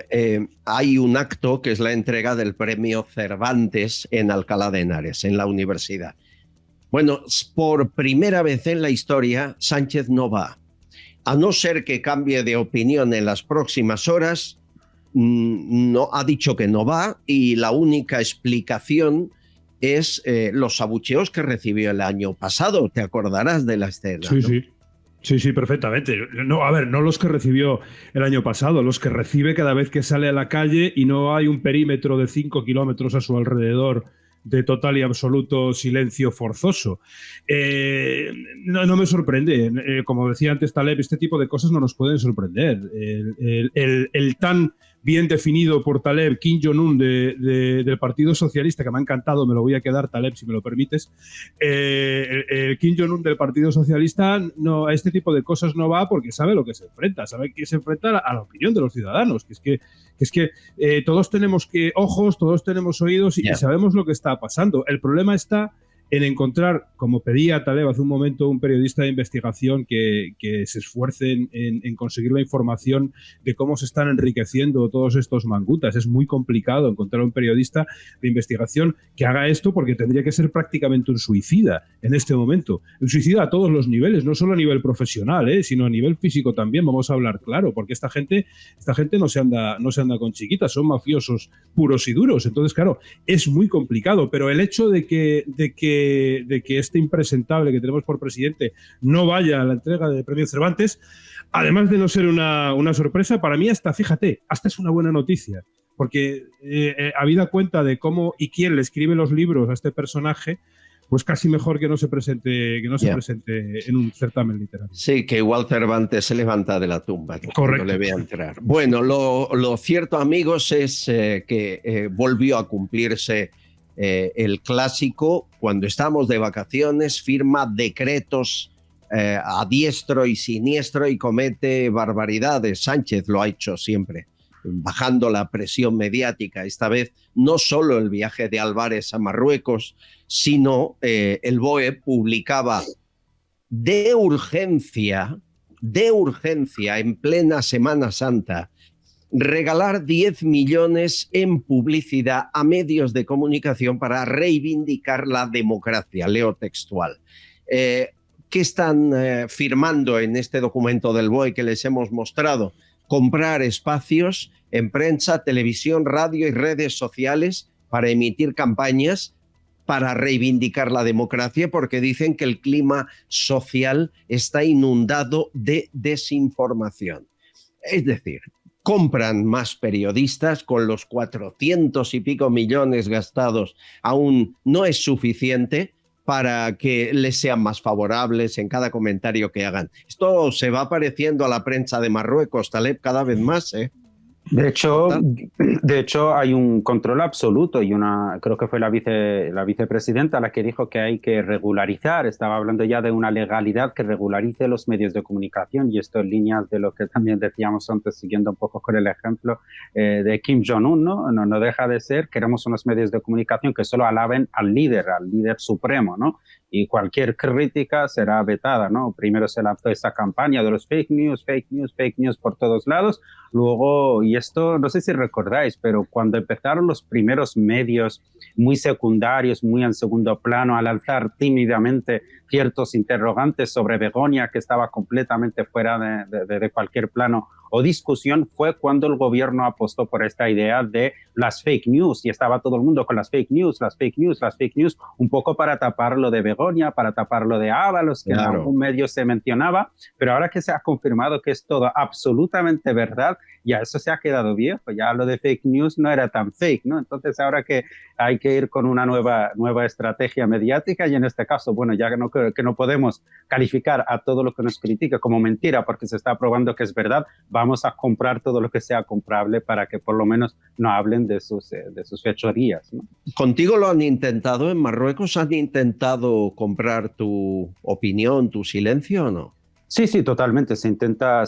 hay un acto que es la entrega del premio Cervantes en Alcalá de Henares, en la universidad. Bueno, por primera vez en la historia, Sánchez no va. A no ser que cambie de opinión en las próximas horas, no ha dicho que no va, y la única explicación es los abucheos que recibió el año pasado. ¿Te acordarás de la escena? Sí, ¿no? sí. Sí, perfectamente. No, a ver, no los que recibió el año pasado, los que recibe cada vez que sale a la calle y no hay un perímetro de 5 kilómetros a su alrededor de total y absoluto silencio forzoso. No me sorprende. Como decía antes Taleb, este tipo de cosas no nos pueden sorprender. El tan bien definido por Taleb Kim Jong-un del Partido Socialista, que me ha encantado, me lo voy a quedar, Taleb, si me lo permites. El Kim Jong-un del Partido Socialista no, a este tipo de cosas no va, porque sabe lo que se enfrenta, sabe que se enfrenta a la opinión de los ciudadanos, que es que todos tenemos ojos, todos tenemos oídos y sabemos lo que está pasando. El problema está en encontrar, como pedía Taleb hace un momento, un periodista de investigación que se esfuerce en conseguir la información de cómo se están enriqueciendo todos estos mangutas. Es muy complicado encontrar un periodista de investigación que haga esto, porque tendría que ser prácticamente un suicida en este momento. Un suicida a todos los niveles, no solo a nivel profesional, sino a nivel físico también, vamos a hablar claro, porque esta gente no se anda con chiquitas, son mafiosos puros y duros. Entonces, claro, es muy complicado, pero el hecho de que este impresentable que tenemos por presidente no vaya a la entrega del premio Cervantes, además de no ser una sorpresa, para mí hasta es una buena noticia, porque habida cuenta de cómo y quién le escribe los libros a este personaje, pues casi mejor que no se presente en un certamen literario. Sí, que igual Cervantes se levanta de la tumba cuando le vea entrar. Bueno, lo cierto, amigos, es que volvió a cumplirse el clásico. Cuando estamos de vacaciones, firma decretos a diestro y siniestro y comete barbaridades. Sánchez lo ha hecho siempre, bajando la presión mediática. Esta vez no solo el viaje de Álvarez a Marruecos, sino el BOE publicaba de urgencia, en plena Semana Santa, regalar 10 millones en publicidad a medios de comunicación para reivindicar la democracia. Leo textual. ¿qué están firmando en este documento del BOE que les hemos mostrado? Comprar espacios en prensa, televisión, radio y redes sociales para emitir campañas para reivindicar la democracia, porque dicen que el clima social está inundado de desinformación. Es decir, compran más periodistas con los 400 y pico millones gastados, aún no es suficiente para que les sean más favorables en cada comentario que hagan. Esto se va pareciendo a la prensa de Marruecos, Taleb, cada vez más, ¿eh? De hecho, hay un control absoluto y creo que fue la vicepresidenta la que dijo que hay que regularizar, estaba hablando ya de una legalidad que regularice los medios de comunicación, y esto en líneas de lo que también decíamos antes, siguiendo un poco con el ejemplo de Kim Jong-un, ¿no? No deja de ser, queremos unos medios de comunicación que solo alaben al líder supremo, ¿no? Y cualquier crítica será vetada, ¿no? Primero se lanzó esa campaña de los fake news por todos lados. Luego, y esto no sé si recordáis, pero cuando empezaron los primeros medios muy secundarios, muy en segundo plano, al alzar tímidamente ciertos interrogantes sobre Begoña, que estaba completamente fuera de cualquier plano o discusión, fue cuando el gobierno apostó por esta idea de las fake news, y estaba todo el mundo con las fake news, un poco para tapar lo de Begoña, para tapar lo de Ábalos, que claro, en algún medio se mencionaba, pero ahora que se ha confirmado que es todo absolutamente verdad, ya eso se ha quedado viejo, ya lo de fake news no era tan fake, ¿no? Entonces ahora que hay que ir con una nueva estrategia mediática, y en este caso, bueno, ya que no podemos calificar a todo lo que nos critica como mentira porque se está probando que es verdad, vamos a comprar todo lo que sea comprable para que por lo menos no hablen de sus fechorías, ¿no? ¿Contigo lo han intentado en Marruecos? ¿Han intentado comprar tu opinión, tu silencio o no? Sí, totalmente. Se intenta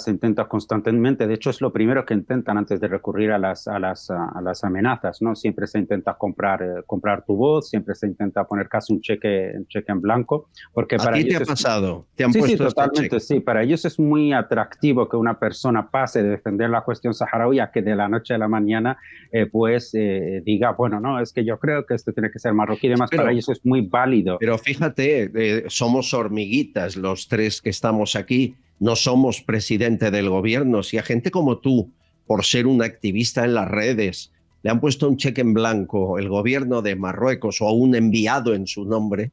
constantemente. De hecho, es lo primero que intentan antes de recurrir a las amenazas, ¿no? Siempre se intenta comprar tu voz, siempre se intenta poner casi un cheque en blanco. Porque ¿A ti te ha pasado? ¿Te han puesto sí, totalmente, este cheque? Sí. Para ellos es muy atractivo que una persona pase de defender la cuestión saharaui a que de la noche a la mañana diga, bueno, no, es que yo creo que esto tiene que ser marroquí y demás. Para ellos es muy válido. Pero fíjate, somos hormiguitas los tres que estamos aquí. No somos presidente del gobierno. Si a gente como tú, por ser un activista en las redes, le han puesto un cheque en blanco el gobierno de Marruecos o un enviado en su nombre,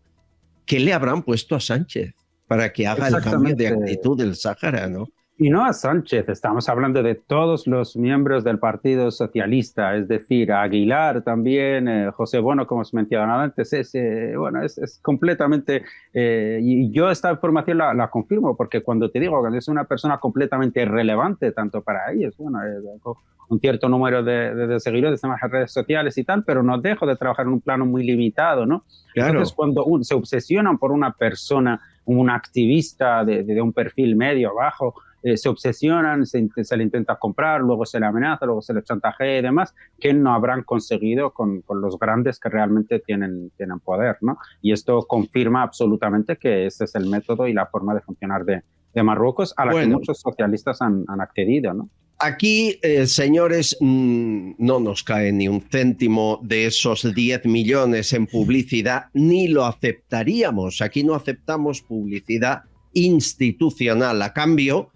¿qué le habrán puesto a Sánchez para que haga el cambio de actitud del Sáhara, ¿no? Y no a Sánchez, estamos hablando de todos los miembros del Partido Socialista, es decir, a Aguilar también, José Bono, como os mencionaba antes, es completamente... y yo esta información la confirmo, porque cuando te digo que es una persona completamente irrelevante, tanto para ellos, un cierto número de seguidores en las redes sociales y tal, pero no dejo de trabajar en un plano muy limitado, ¿no? Claro. Entonces, cuando se obsesionan por una persona, un activista de un perfil medio, bajo, se obsesionan, se le intenta comprar, luego se le amenaza, luego se le chantajea y demás, que no habrán conseguido con los grandes que realmente tienen poder, ¿no? Y esto confirma absolutamente que ese es el método y la forma de funcionar de Marruecos, a la que muchos socialistas han accedido, ¿no? Aquí, señores, no nos cae ni un céntimo de esos 10 millones en publicidad, ni lo aceptaríamos. Aquí no aceptamos publicidad institucional. A cambio,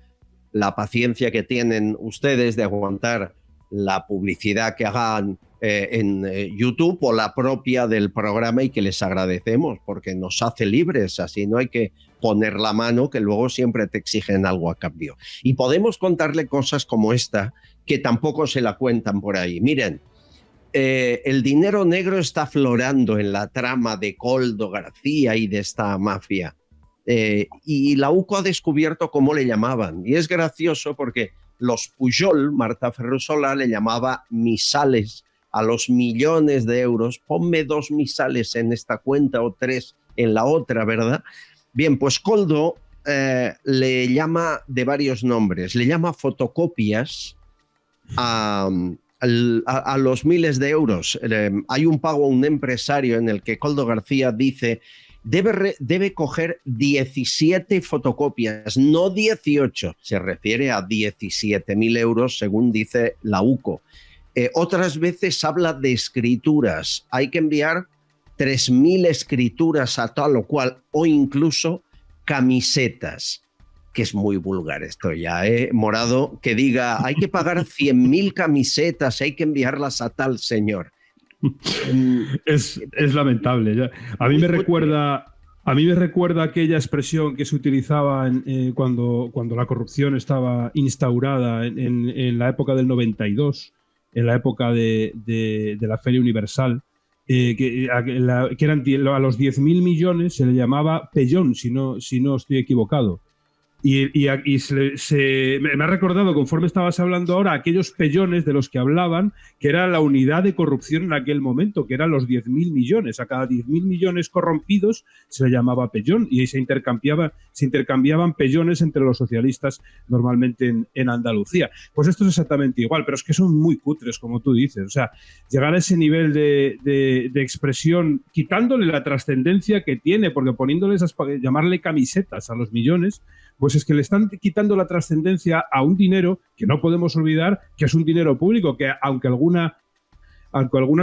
la paciencia que tienen ustedes de aguantar la publicidad que hagan en YouTube o la propia del programa, y que les agradecemos porque nos hace libres, así no hay que poner la mano, que luego siempre te exigen algo a cambio. Y podemos contarle cosas como esta que tampoco se la cuentan por ahí. Miren, el dinero negro está aflorando en la trama de Koldo García y de esta mafia. Y la UCO ha descubierto cómo le llamaban. Y es gracioso porque los Pujol, Marta Ferrusola, le llamaba misales a los millones de euros. Ponme 2 misales en esta cuenta o 3 en la otra, ¿verdad? Bien, pues Koldo le llama de varios nombres. Le llama fotocopias a los miles de euros. Hay un pago a un empresario en el que Koldo García dice: debe coger 17 fotocopias, no 18. Se refiere a 17.000 euros, según dice la UCO. Otras veces habla de escrituras. Hay que enviar 3.000 escrituras a tal o cual, o incluso camisetas, que es muy vulgar esto ya, Morado, que diga, hay que pagar 100.000 camisetas, hay que enviarlas a tal señor. Es lamentable. Ya. A mí me recuerda aquella expresión que se utilizaba cuando la corrupción estaba instaurada en la época del 92, en la época de la Feria Universal, que eran a los 10.000 millones se le llamaba pellón, si no estoy equivocado. Y me ha recordado, conforme estabas hablando ahora, aquellos pellones de los que hablaban, que era la unidad de corrupción en aquel momento, que eran los 10.000 millones. A cada 10.000 millones corrompidos se le llamaba pellón, y ahí se intercambiaban pellones entre los socialistas, normalmente en Andalucía. Pues esto es exactamente igual, pero es que son muy cutres, como tú dices. O sea, llegar a ese nivel de expresión, quitándole la trascendencia que tiene, porque llamarle camisetas a los millones, pues es que le están quitando la trascendencia a un dinero que no podemos olvidar que es un dinero público, que aunque alguna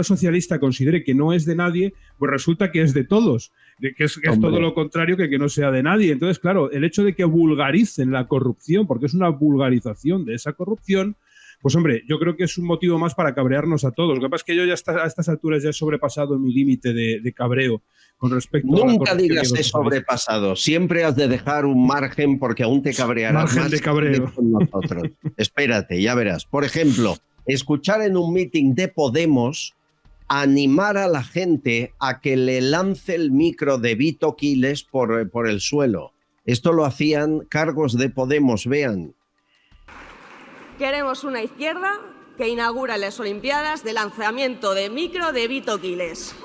socialista considere que no es de nadie, pues resulta que es de todos, que es todo lo contrario que no sea de nadie. Entonces, claro, el hecho de que vulgaricen la corrupción, porque es una vulgarización de esa corrupción, pues hombre, yo creo que es un motivo más para cabrearnos a todos. Lo que pasa es que yo ya a estas alturas ya he sobrepasado mi límite de cabreo con respecto a la corrupción. Nunca digas he sobrepasado. Siempre has de dejar un margen porque aún te cabrearás margen más de cabreo con nosotros. Espérate, ya verás. Por ejemplo, escuchar en un meeting de Podemos animar a la gente a que le lance el micro de Vito Quiles por el suelo. Esto lo hacían cargos de Podemos, vean. Queremos una izquierda que inaugura las Olimpiadas de lanzamiento de micro de Vito Quiles.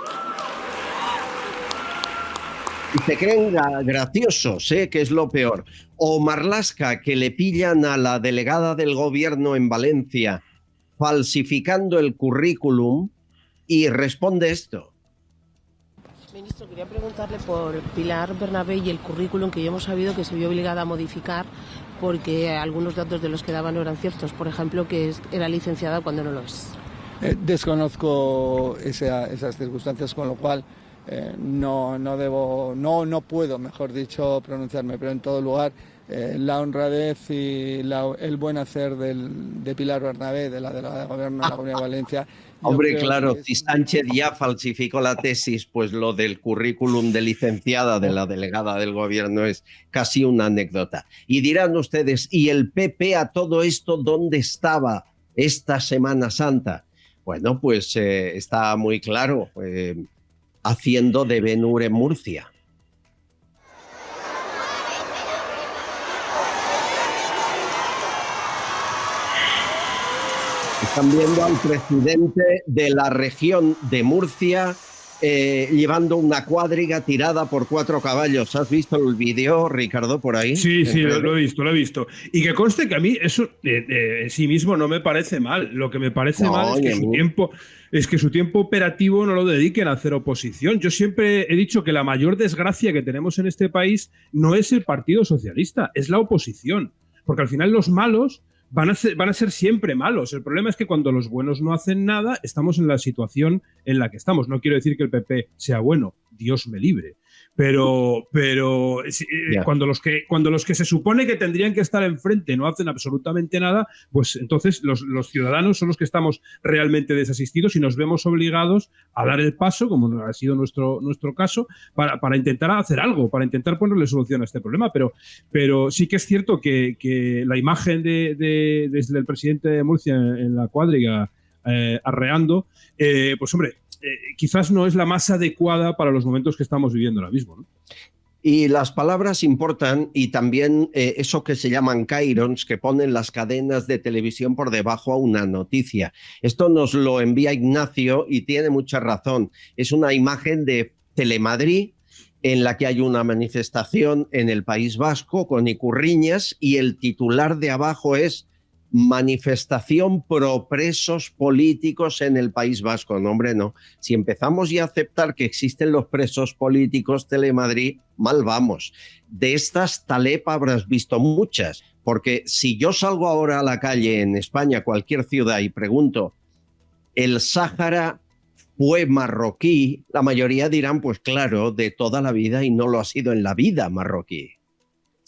Y se creen graciosos, que es lo peor. O Marlaska, que le pillan a la delegada del gobierno en Valencia falsificando el currículum y responde esto. Ministro, quería preguntarle por Pilar Bernabé y el currículum que ya hemos sabido que se vio obligada a modificar porque algunos datos de los que daban no eran ciertos. Por ejemplo, que era licenciada cuando no lo es. Desconozco esas circunstancias, con lo cual no puedo, mejor dicho, pronunciarme, pero en todo lugar la honradez y el buen hacer de Pilar Bernabé, de la delegada de gobierno de la Comunidad de Valencia. Hombre, claro, si Sánchez ya falsificó la tesis, pues lo del currículum de licenciada de la delegada del gobierno es casi una anécdota. Y dirán ustedes, ¿y el PP a todo esto dónde estaba esta Semana Santa? Bueno, pues está muy claro, haciendo de Ben-Hur en Murcia. Están viendo al presidente de la región de Murcia llevando una cuadriga tirada por 4 caballos. ¿Has visto el vídeo, Ricardo, por ahí? Sí, lo he visto. Y que conste que a mí eso en sí mismo no me parece mal. Lo que me parece mal es que su tiempo operativo no lo dediquen a hacer oposición. Yo siempre he dicho que la mayor desgracia que tenemos en este país no es el Partido Socialista, es la oposición. Porque al final los malos van a ser siempre malos. El problema es que cuando los buenos no hacen nada, estamos en la situación en la que estamos. No quiero decir que el PP sea bueno, Dios me libre. Pero cuando los que se supone que tendrían que estar enfrente no hacen absolutamente nada, pues entonces los ciudadanos son los que estamos realmente desasistidos y nos vemos obligados a dar el paso, como ha sido nuestro caso, para intentar hacer algo, para intentar ponerle solución a este problema. Pero sí que es cierto que la imagen desde el presidente de Murcia en la cuadriga arreando, pues hombre, quizás no es la más adecuada para los momentos que estamos viviendo ahora mismo, ¿no? Y las palabras importan, y también eso que se llaman cairons, que ponen las cadenas de televisión por debajo a una noticia. Esto nos lo envía Ignacio y tiene mucha razón. Es una imagen de Telemadrid en la que hay una manifestación en el País Vasco con ikurriñas y el titular de abajo es manifestación pro presos políticos en el País Vasco. No, hombre, no. Si empezamos ya a aceptar que existen los presos políticos, Telemadrid, mal vamos. De estas Talep habrás visto muchas, porque si yo salgo ahora a la calle en España, cualquier ciudad, y pregunto, ¿el Sáhara fue marroquí? La mayoría dirán, pues claro, de toda la vida, y no lo ha sido en la vida marroquí.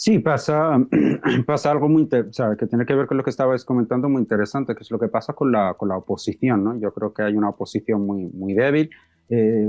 Sí, pasa algo o sea, que tiene que ver con lo que estabais comentando, muy interesante, que es lo que pasa con la oposición, ¿no? Yo creo que hay una oposición muy débil,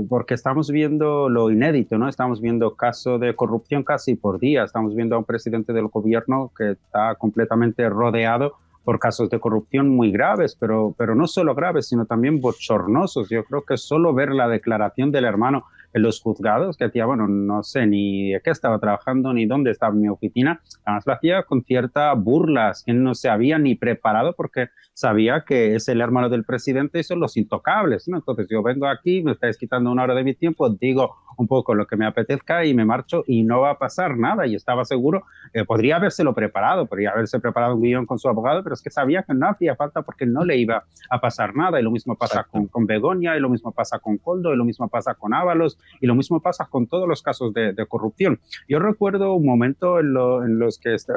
porque estamos viendo lo inédito, ¿no? Estamos viendo casos de corrupción casi por día, estamos viendo a un presidente del gobierno que está completamente rodeado por casos de corrupción muy graves, pero no solo graves, sino también bochornosos. Yo creo que solo ver la declaración del hermano en los juzgados, que decía, bueno, no sé ni de qué estaba trabajando ni dónde estaba mi oficina, además lo hacía con cierta burla, que no se había ni preparado porque sabía que es el hermano del presidente y son los intocables, ¿no? Entonces yo vengo aquí, me estáis quitando una hora de mi tiempo, digo un poco lo que me apetezca y me marcho y no va a pasar nada. Y estaba seguro, podría habérselo preparado, podría haberse preparado un guión con su abogado, pero es que sabía que no hacía falta porque no le iba a pasar nada. Y lo mismo pasa con Begoña, y lo mismo pasa con Koldo, y lo mismo pasa con Ábalos, y lo mismo pasa con todos los casos de corrupción. Yo recuerdo un momento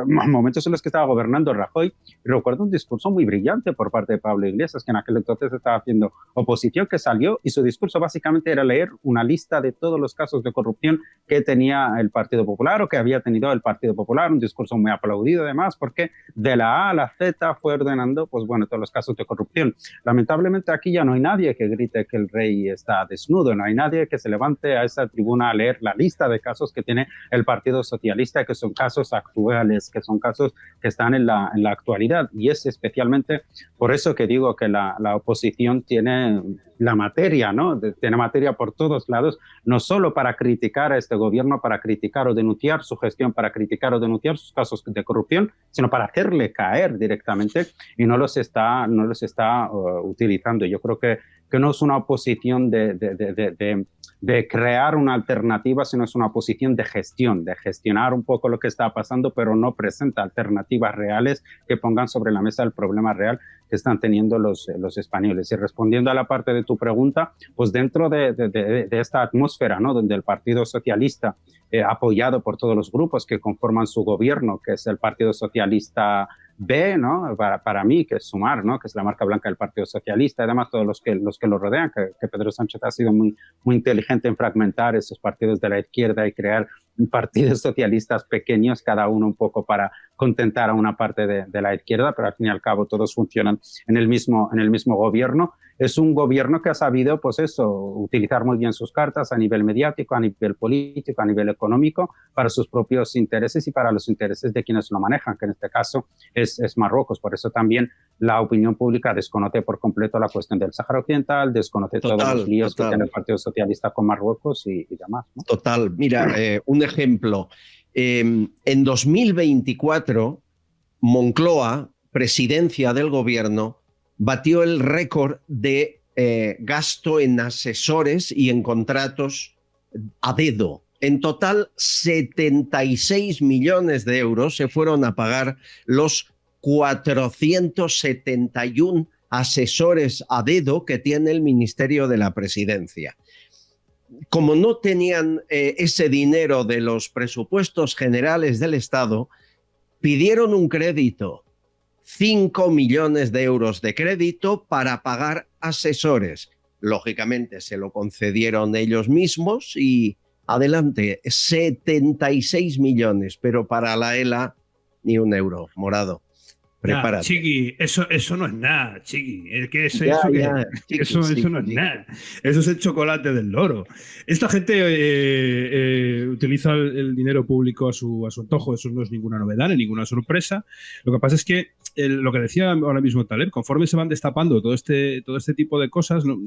momentos en los que estaba gobernando Rajoy, y recuerdo un discurso muy brillante por parte de Pablo Iglesias, que en aquel entonces estaba haciendo oposición, que salió y su discurso básicamente era leer una lista de todos los casos de corrupción que tenía el Partido Popular o que había tenido el Partido Popular, un discurso muy aplaudido además, porque de la A a la Z fue ordenando, pues bueno, todos los casos de corrupción. Lamentablemente aquí ya no hay nadie que grite que el rey está desnudo, no hay nadie que se levante a esa tribuna a leer la lista de casos que tiene el Partido Socialista, que son casos actuales, que son casos que están en la actualidad. Y es especialmente por eso que digo que la oposición tiene la materia, ¿no? Tiene materia por todos lados, no solo para criticar a este gobierno, para criticar o denunciar su gestión, para criticar o denunciar sus casos de corrupción, sino para hacerle caer directamente, y no los está utilizando. Yo creo que no es una oposición de crear una alternativa, sino es una posición de gestión, de gestionar un poco lo que está pasando, pero no presenta alternativas reales que pongan sobre la mesa el problema real que están teniendo los españoles. Y respondiendo a la parte de tu pregunta, pues dentro de esta atmósfera, ¿no?, donde el Partido Socialista, apoyado por todos los grupos que conforman su gobierno, que es el Partido Socialista B, ¿no?, para mí, que es Sumar, ¿no?, que es la marca blanca del Partido Socialista, y además todos los que lo rodean, que Pedro Sánchez ha sido muy inteligente en fragmentar esos partidos de la izquierda y crear partidos socialistas pequeños, cada uno un poco para contentar a una parte de la izquierda, pero al fin y al cabo todos funcionan en el mismo gobierno. Es un gobierno que ha sabido, pues eso, utilizar muy bien sus cartas a nivel mediático, a nivel político, a nivel económico, para sus propios intereses y para los intereses de quienes lo manejan, que en este caso es Marruecos. Por eso también la opinión pública desconoce por completo la cuestión del Sáhara Occidental, desconoce todos los líos que tiene el Partido Socialista con Marruecos y demás, ¿no? Total. Mira, un ejemplo. En 2024, Moncloa, presidencia del gobierno, batió el récord de gasto en asesores y en contratos a dedo. En total, 76 millones de euros se fueron a pagar los 471 asesores a dedo que tiene el Ministerio de la Presidencia. Como no tenían ese dinero de los presupuestos generales del Estado, pidieron un crédito, 5 millones de euros de crédito para pagar asesores. Lógicamente se lo concedieron ellos mismos y adelante, 76 millones, pero para la ELA ni un euro, Morado. Prepárate. Ya, Chiqui, eso no es nada, Chiqui. Chiqui, eso no es nada. Eso es el chocolate del loro. Esta gente utiliza el dinero público a su antojo. Eso no es ninguna novedad, ni ninguna sorpresa. Lo que pasa es que lo que decía ahora mismo Taleb, conforme se van destapando todo este tipo de cosas, no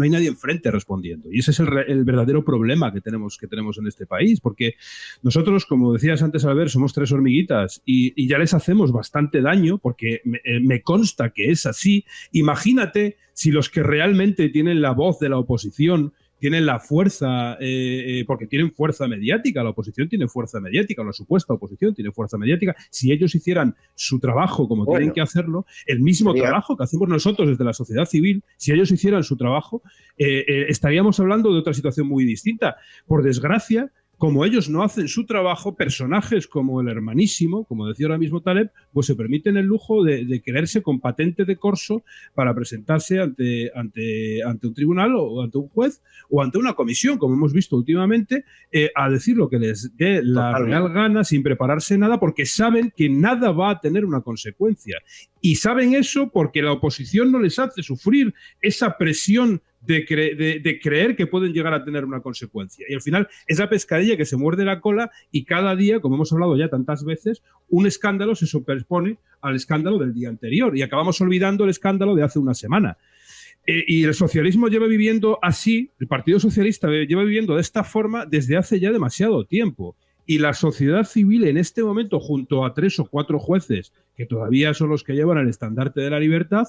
hay nadie enfrente respondiendo. Y ese es el verdadero problema que tenemos en este país, porque nosotros, como decías antes, Albert, somos tres hormiguitas y ya les hacemos bastante daño, porque me consta que es así. Imagínate si los que realmente tienen la voz de la oposición tienen la fuerza, porque tienen fuerza mediática, la oposición tiene fuerza mediática, o la supuesta oposición tiene fuerza mediática. Si ellos hicieran su trabajo como tienen que hacerlo, el mismo trabajo que hacemos nosotros desde la sociedad civil, si ellos hicieran su trabajo, estaríamos hablando de otra situación muy distinta. Por desgracia, como ellos no hacen su trabajo, personajes como el Hermanísimo, como decía ahora mismo Taleb, pues se permiten el lujo de creerse con patente de corso para presentarse ante un tribunal o ante un juez o ante una comisión, como hemos visto últimamente, a decir lo que les dé la real gana sin prepararse nada, porque saben que nada va a tener una consecuencia. Y saben eso porque la oposición no les hace sufrir esa presión de creer que pueden llegar a tener una consecuencia. Y al final es la pescadilla que se muerde la cola y cada día, como hemos hablado ya tantas veces, un escándalo se superpone al escándalo del día anterior y acabamos olvidando el escándalo de hace una semana. Y el socialismo lleva viviendo así, el Partido Socialista lleva viviendo de esta forma desde hace ya demasiado tiempo. Y la sociedad civil en este momento, junto a 3 o 4 jueces, que todavía son los que llevan el estandarte de la libertad,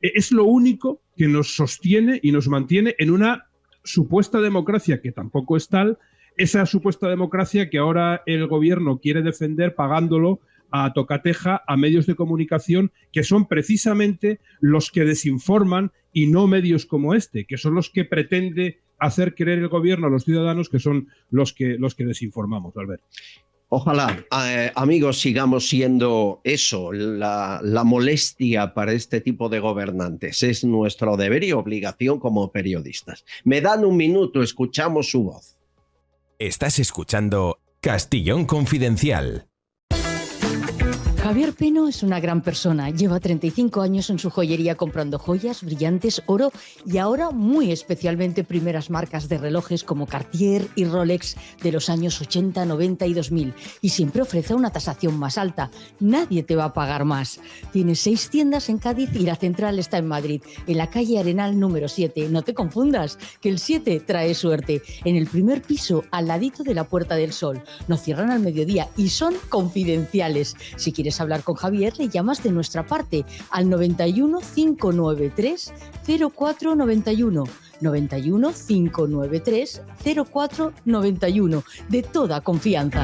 es lo único que nos sostiene y nos mantiene en una supuesta democracia que tampoco es tal, esa supuesta democracia que ahora el gobierno quiere defender pagándolo a tocateja a medios de comunicación que son precisamente los que desinforman y no medios como este, que son los que pretende hacer creer el gobierno a los ciudadanos que son los que desinformamos, Albert. Ojalá, amigos, sigamos siendo eso, la molestia para este tipo de gobernantes. Es nuestro deber y obligación como periodistas. Me dan un minuto, escuchamos su voz. Estás escuchando Castellón Confidencial. Javier Peno es una gran persona. Lleva 35 años en su joyería comprando joyas, brillantes, oro y ahora muy especialmente primeras marcas de relojes como Cartier y Rolex de los años 80, 90 y 2000. Y siempre ofrece una tasación más alta. Nadie te va a pagar más. Tiene 6 tiendas en Cádiz y la central está en Madrid, en la calle Arenal número 7. No te confundas, que el 7 trae suerte. En el primer piso, al ladito de la Puerta del Sol. No cierran al mediodía y son confidenciales. Si quieres hablar con Javier, le llamas de nuestra parte al 91 593 0491. 91 593 0491. De toda confianza.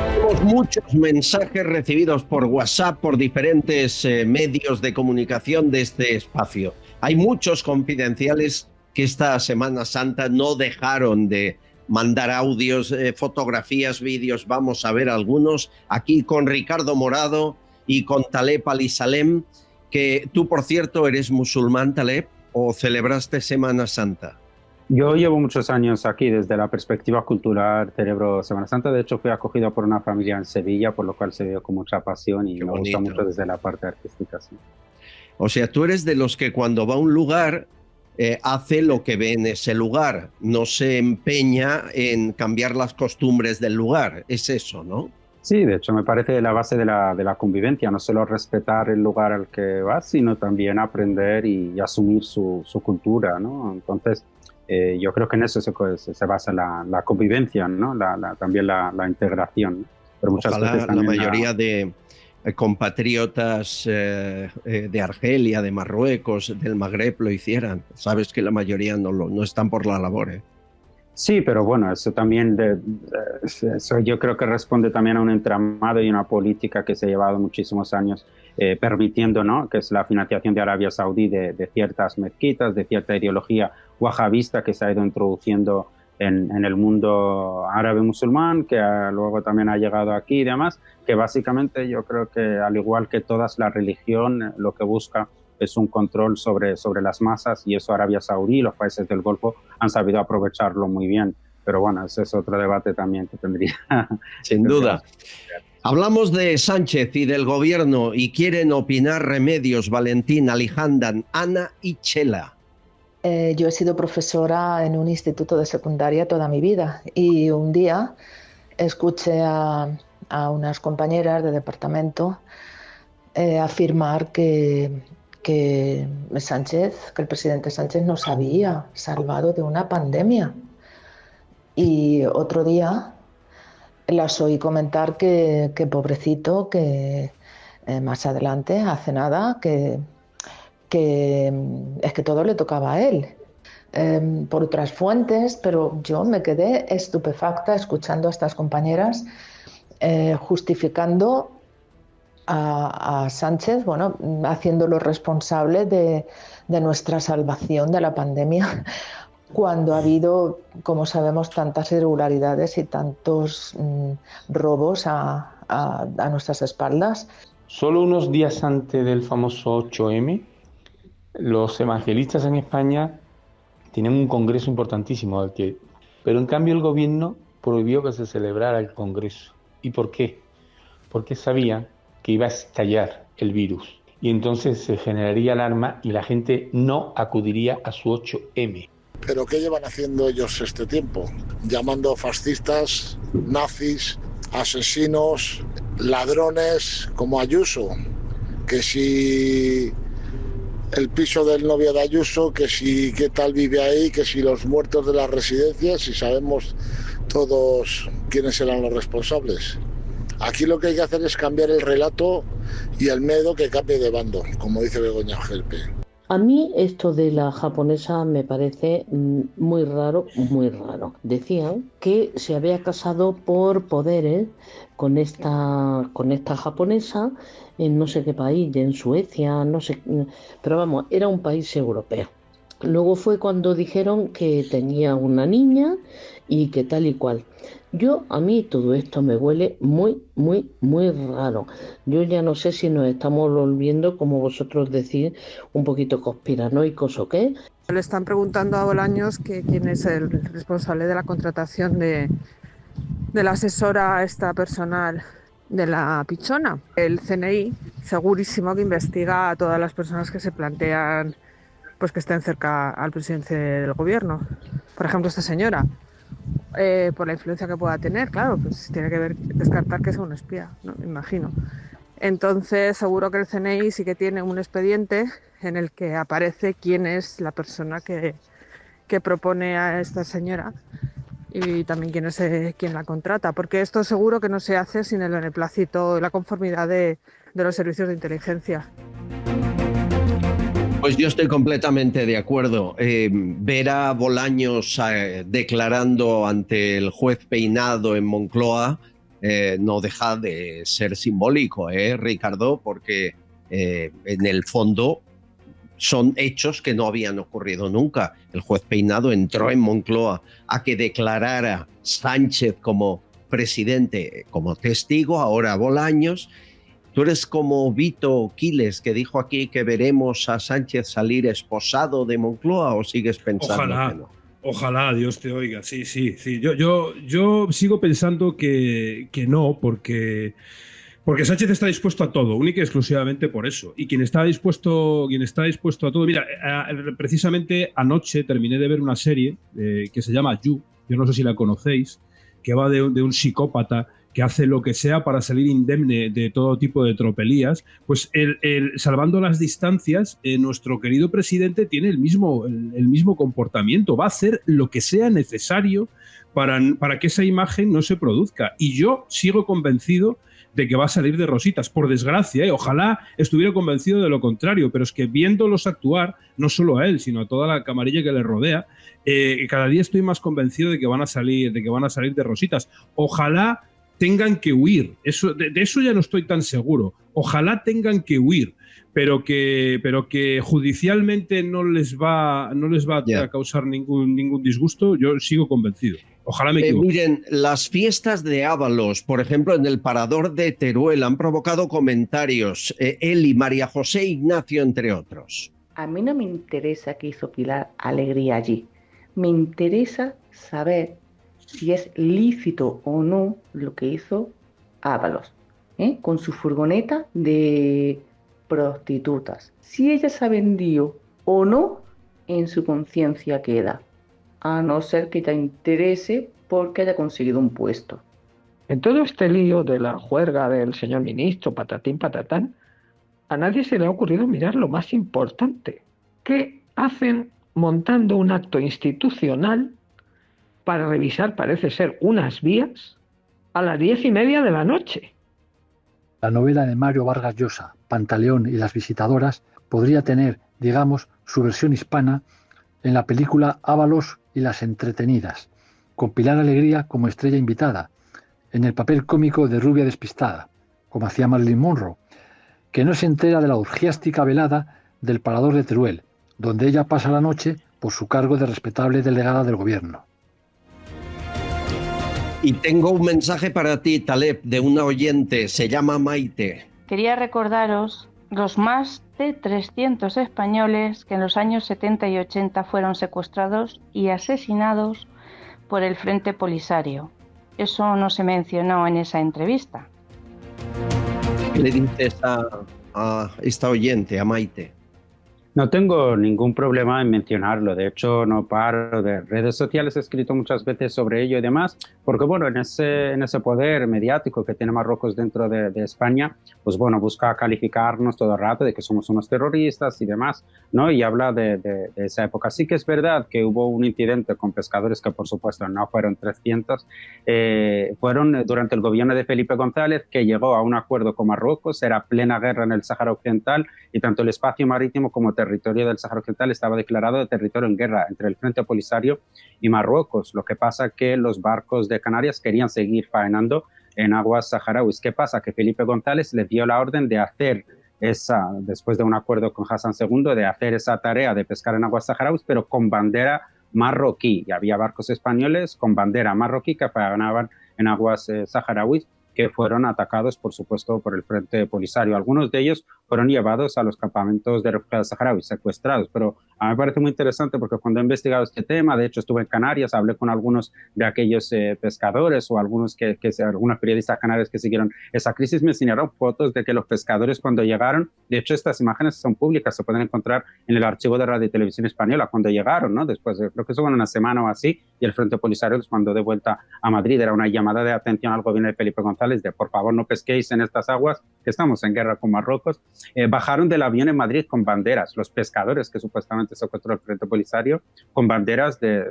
Tenemos muchos mensajes recibidos por WhatsApp, por diferentes medios de comunicación de este espacio. Hay muchos confidenciales que esta Semana Santa no dejaron de mandar audios, fotografías, vídeos. Vamos a ver algunos aquí con Ricardo Morado y con Taleb Alisalem, que tú, por cierto, eres musulmán, Taleb, ¿o celebraste Semana Santa? Yo llevo muchos años aquí, desde la perspectiva cultural celebro Semana Santa. De hecho, fui acogido por una familia en Sevilla, por lo cual se vio con mucha pasión y me gusta mucho desde la parte artística. Sí. O sea, tú eres de los que cuando va a un lugar hace lo que ve en ese lugar, no se empeña en cambiar las costumbres del lugar, es eso, ¿no? Sí, de hecho me parece la base de la convivencia, no solo respetar el lugar al que vas, sino también aprender y asumir su cultura, ¿no? Entonces yo creo que en eso se basa la convivencia, ¿no? También la integración, ¿no? Pero muchas veces la mayoría de compatriotas de Argelia, de Marruecos, del Magreb lo hicieran. Sabes que la mayoría no están por la labor. Sí, pero bueno, eso también eso yo creo que responde también a un entramado y una política que se ha llevado muchísimos años permitiendo, ¿no? Que es la financiación de Arabia Saudí de ciertas mezquitas, de cierta ideología wahabista que se ha ido introduciendo en el mundo árabe musulmán, que luego también ha llegado aquí y demás, que básicamente yo creo que al igual que todas, la religión lo que busca es un control sobre las masas, y eso Arabia Saudí y los países del Golfo han sabido aprovecharlo muy bien. Pero bueno, ese es otro debate también que tendría. Sin duda. Hablamos de Sánchez y del gobierno y quieren opinar Remedios, Valentín, Alijandan, Ana y Chela. Yo he sido profesora en un instituto de secundaria toda mi vida y un día escuché a unas compañeras de departamento afirmar que el presidente Sánchez nos había salvado de una pandemia. Y otro día las oí comentar que pobrecito, que más adelante, hace nada, que es que todo le tocaba a él, por otras fuentes, pero yo me quedé estupefacta escuchando a estas compañeras justificando a Sánchez, bueno, haciéndolo responsable de nuestra salvación de la pandemia, cuando ha habido, como sabemos, tantas irregularidades y tantos robos a nuestras espaldas. Solo unos días antes del famoso 8M, los evangelistas en España tienen un congreso importantísimo, pero en cambio el gobierno prohibió que se celebrara el congreso. ¿Y por qué? Porque sabían que iba a estallar el virus y entonces se generaría alarma y la gente no acudiría a su 8M. ¿Pero qué llevan haciendo ellos este tiempo? Llamando fascistas, nazis, asesinos, ladrones como Ayuso, que si el piso del novio de Ayuso, que si qué tal vive ahí, que si los muertos de las residencias, y sabemos todos quiénes eran los responsables. Aquí lo que hay que hacer es cambiar el relato y el miedo que cambie de bando, como dice Begoña Gelpe. A mí esto de la japonesa me parece muy raro, muy raro. Decían que se había casado por poderes con esta japonesa en no sé qué país, en Suecia, no sé, pero vamos, era un país europeo. Luego fue cuando dijeron que tenía una niña y que tal y cual. A mí todo esto me huele muy, muy, muy raro. Yo ya no sé si nos estamos volviendo, como vosotros decís, un poquito conspiranoicos o qué. Le están preguntando a Bolaños que quién es el responsable de la contratación de la asesora esta personal de la Pichona. El CNI segurísimo que investiga a todas las personas que se plantean pues que estén cerca al presidente del gobierno. Por ejemplo, esta señora. Por la influencia que pueda tener, claro, pues tiene que descartar que sea un espía, ¿no? Me imagino. Entonces, seguro que el CNI sí que tiene un expediente en el que aparece quién es la persona que propone a esta señora y también quién la contrata, porque esto seguro que no se hace sin el beneplácito y la conformidad de los servicios de inteligencia. Pues yo estoy completamente de acuerdo. Ver a Bolaños declarando ante el juez Peinado en Moncloa no deja de ser simbólico, Ricardo, porque en el fondo son hechos que no habían ocurrido nunca. El juez Peinado entró en Moncloa a que declarara Sánchez como presidente, como testigo, ahora Bolaños. ¿Tú eres como Vito Quiles, que dijo aquí que veremos a Sánchez salir esposado de Moncloa, o sigues pensando que no? Ojalá, Dios te oiga. Sí. Yo sigo pensando que no, porque Sánchez está dispuesto a todo, única y exclusivamente por eso. Y quien está dispuesto a todo... Mira, precisamente anoche terminé de ver una serie que se llama You, yo no sé si la conocéis, que va de un psicópata que hace lo que sea para salir indemne de todo tipo de tropelías. Pues salvando las distancias, nuestro querido presidente tiene el mismo comportamiento. Va a hacer lo que sea necesario para que esa imagen no se produzca. Y yo sigo convencido de que va a salir de rositas, por desgracia, ojalá estuviera convencido de lo contrario, pero es que viéndolos actuar, no solo a él, sino a toda la camarilla que le rodea, cada día estoy más convencido de que van a salir de rositas. Ojalá tengan que huir, de eso ya no estoy tan seguro. Ojalá tengan que huir, pero que judicialmente no les va a causar ningún disgusto. Yo sigo convencido. Ojalá me equivoque. Miren, las fiestas de Ábalos, por ejemplo, en el Parador de Teruel, han provocado comentarios. Él y María José Ignacio, entre otros. A mí no me interesa qué hizo Pilar Alegría allí. Me interesa saber si es lícito o no lo que hizo Ábalos, con su furgoneta de prostitutas. Si ella se ha vendido o no, en su conciencia queda, a no ser que te interese porque haya conseguido un puesto. En todo este lío de la juerga del señor ministro, patatín patatán, a nadie se le ha ocurrido mirar lo más importante. ¿Qué hacen montando un acto institucional para revisar, parece ser, unas vías a las 10:30 de la noche? La novela de Mario Vargas Llosa, Pantaleón y las visitadoras, podría tener, digamos, su versión hispana en la película Ábalos y las entretenidas, con Pilar Alegría como estrella invitada, en el papel cómico de rubia despistada, como hacía Marilyn Monroe, que no se entera de la orgiástica velada del Parador de Teruel, donde ella pasa la noche por su cargo de respetable delegada del gobierno. Y tengo un mensaje para ti, Taleb, de una oyente, se llama Maite. Quería recordaros los más de 300 españoles que en los años 70 y 80 fueron secuestrados y asesinados por el Frente Polisario. Eso no se mencionó en esa entrevista. ¿Qué le dices a esta oyente, a Maite? No tengo ningún problema en mencionarlo. De hecho, no paro de redes sociales. He escrito muchas veces sobre ello y demás, porque bueno, en ese poder mediático que tiene Marruecos dentro de España, pues bueno, busca calificarnos todo el rato de que somos unos terroristas y demás, ¿no? Y habla de esa época. Sí que es verdad que hubo un incidente con pescadores que por supuesto no fueron 300, fueron durante el gobierno de Felipe González, que llegó a un acuerdo con Marruecos. Era plena guerra en el Sáhara Occidental y tanto el espacio marítimo como territorio del Sáhara Occidental estaba declarado de territorio en guerra entre el Frente Polisario y Marruecos. Lo que pasa que los barcos de Canarias querían seguir faenando en aguas saharauis. ¿Qué pasa? Que Felipe González le dio la orden de hacer después de un acuerdo con Hassan II, de hacer esa tarea de pescar en aguas saharauis, pero con bandera marroquí. Y había barcos españoles con bandera marroquí que faenaban en aguas saharauis, que fueron atacados, por supuesto, por el Frente Polisario. Algunos de ellos fueron llevados a los campamentos de refugiados saharauis, secuestrados. Pero a mí me parece muy interesante porque cuando he investigado este tema, de hecho estuve en Canarias, hablé con algunos de aquellos pescadores o algunos algunos periodistas canarios que siguieron esa crisis, me enseñaron fotos de que los pescadores cuando llegaron, de hecho estas imágenes son públicas, se pueden encontrar en el archivo de Radio y Televisión Española, cuando llegaron, ¿no? Después, creo que eso fue una semana o así, y el Frente Polisario los mandó de vuelta a Madrid. Era una llamada de atención al gobierno de Felipe González de por favor no pesquéis en estas aguas, que estamos en guerra con Marruecos. Bajaron del avión en Madrid con banderas, los pescadores que supuestamente secuestró el Frente Polisario, con banderas de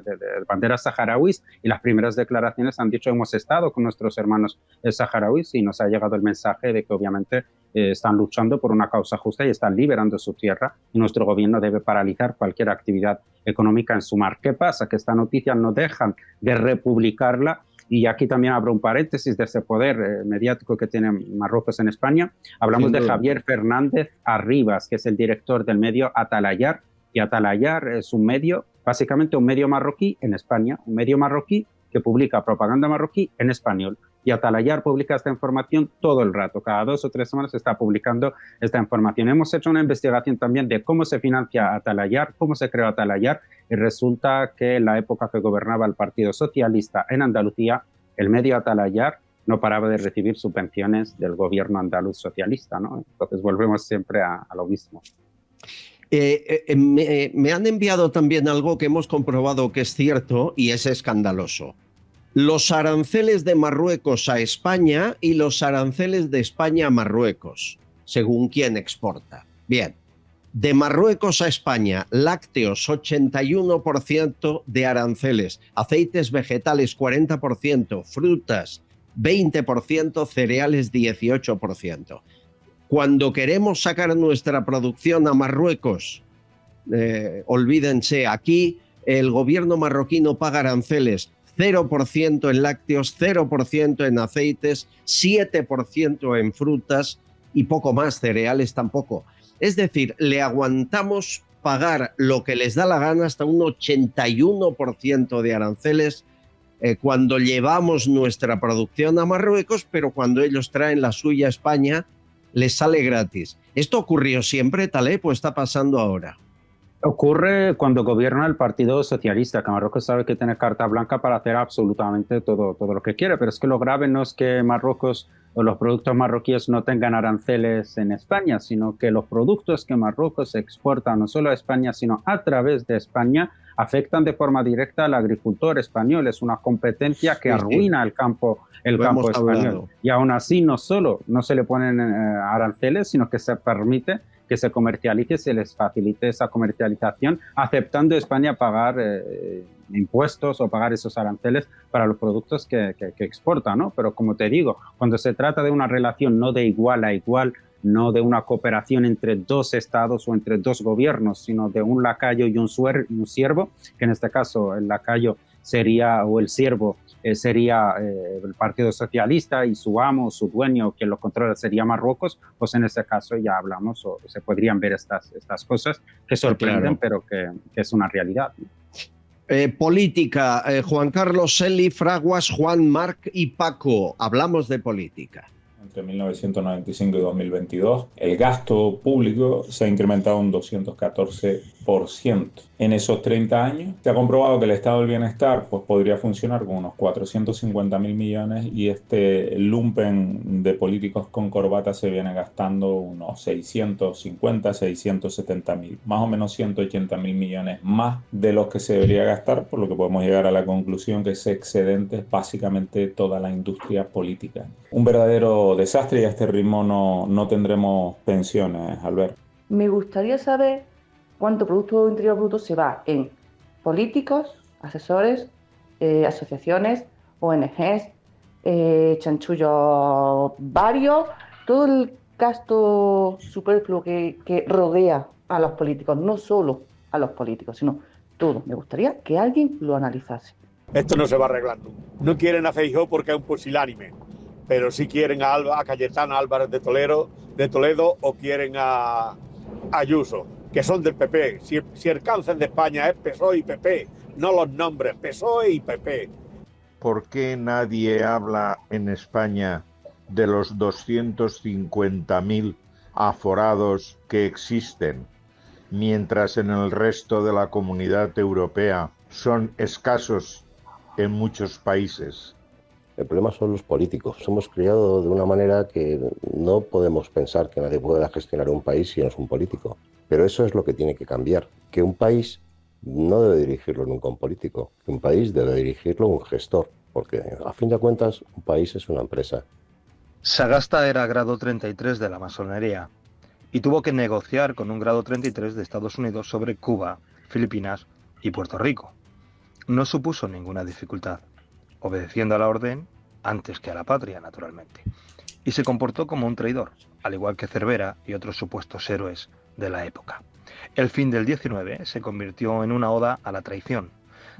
banderas saharauis, y las primeras declaraciones han dicho hemos estado con nuestros hermanos saharauis y nos ha llegado el mensaje de que obviamente están luchando por una causa justa y están liberando su tierra, y nuestro gobierno debe paralizar cualquier actividad económica en su mar. ¿Qué pasa? Que esta noticia no dejan de republicarla. Y aquí también abro un paréntesis de ese poder mediático que tiene Marruecos en España. Hablamos de Javier Fernández Arribas, que es el director del medio Atalayar. Y Atalayar es un medio, básicamente un medio marroquí en España, un medio marroquí que publica propaganda marroquí en español. Y Atalayar publica esta información todo el rato. Cada 2 o 3 semanas se está publicando esta información. Hemos hecho una investigación también de cómo se financia Atalayar, cómo se creó Atalayar, y resulta que en la época que gobernaba el Partido Socialista en Andalucía, el medio Atalayar no paraba de recibir subvenciones del gobierno andaluz socialista, ¿no? Entonces volvemos siempre a lo mismo. Me han enviado también algo que hemos comprobado que es cierto y es escandaloso. Los aranceles de Marruecos a España y los aranceles de España a Marruecos, según quién exporta. Bien, de Marruecos a España, lácteos 81% de aranceles, aceites vegetales 40%, frutas 20%, cereales 18%. Cuando queremos sacar nuestra producción a Marruecos, olvídense, aquí el gobierno marroquí no paga aranceles. 0% en lácteos, 0% en aceites, 7% en frutas y poco más, cereales tampoco. Es decir, le aguantamos pagar lo que les da la gana hasta un 81% de aranceles cuando llevamos nuestra producción a Marruecos, pero cuando ellos traen la suya a España, les sale gratis. ¿Esto ocurrió siempre, Taleb, o está pasando ahora? Ocurre cuando gobierna el Partido Socialista, que Marruecos sabe que tiene carta blanca para hacer absolutamente todo lo que quiere, pero es que lo grave no es que Marruecos o los productos marroquíes no tengan aranceles en España, sino que los productos que Marruecos exporta no solo a España, sino a través de España, afectan de forma directa al agricultor español. Es una competencia que arruina el campo español. Y aún así no solo no se le ponen aranceles, sino que se permite que se comercialice, se les facilite esa comercialización, aceptando España pagar impuestos o pagar esos aranceles para los productos que exporta, ¿no? Pero como te digo, cuando se trata de una relación no de igual a igual, no de una cooperación entre dos estados o entre dos gobiernos, sino de un lacayo y un siervo, que en este caso el lacayo sería, o el siervo sería el Partido Socialista y su amo, su dueño, que lo controla sería Marruecos, pues en ese caso ya hablamos o se podrían ver estas cosas que sorprenden, pero que es una realidad, ¿no? Política, Juan Carlos, Eli, Fraguas, Juan, Marc y Paco. Hablamos de política. Entre 1995 y 2022, el gasto público se ha incrementado un 214%. En esos 30 años se ha comprobado que el estado del bienestar pues, podría funcionar con unos 450.000 millones y este lumpen de políticos con corbata se viene gastando unos 650, 670.000, más o menos 180.000 millones más de los que se debería gastar, por lo que podemos llegar a la conclusión que ese excedente es básicamente toda la industria política. Un verdadero desastre y a este ritmo no tendremos pensiones, Albert. Me gustaría saber cuánto Producto Interior Bruto se va en políticos, asesores, asociaciones, ONGs, chanchullos varios, todo el gasto superfluo que rodea a los políticos, no solo a los políticos, sino todo. Me gustaría que alguien lo analizase. Esto no se va a arreglar nunca. No quieren a Feijóo porque es un pusilánime, pero sí quieren a Cayetana Álvarez de Toledo o quieren a Ayuso, que son del PP. Si el cáncer de España es PSOE y PP, no los nombres, PSOE y PP. ¿Por qué nadie habla en España de los 250.000 aforados que existen, mientras en el resto de la Comunidad Europea son escasos en muchos países? El problema son los políticos. Somos criados de una manera que no podemos pensar que nadie pueda gestionar un país si no es un político. Pero eso es lo que tiene que cambiar. Que un país no debe dirigirlo nunca un político. Que un país debe dirigirlo un gestor. Porque a fin de cuentas un país es una empresa. Sagasta era grado 33 de la masonería y tuvo que negociar con un grado 33 de Estados Unidos sobre Cuba, Filipinas y Puerto Rico. No supuso ninguna dificultad, obedeciendo a la orden antes que a la patria, naturalmente. Y se comportó como un traidor, al igual que Cervera y otros supuestos héroes de la época. El fin del 19 se convirtió en una oda a la traición.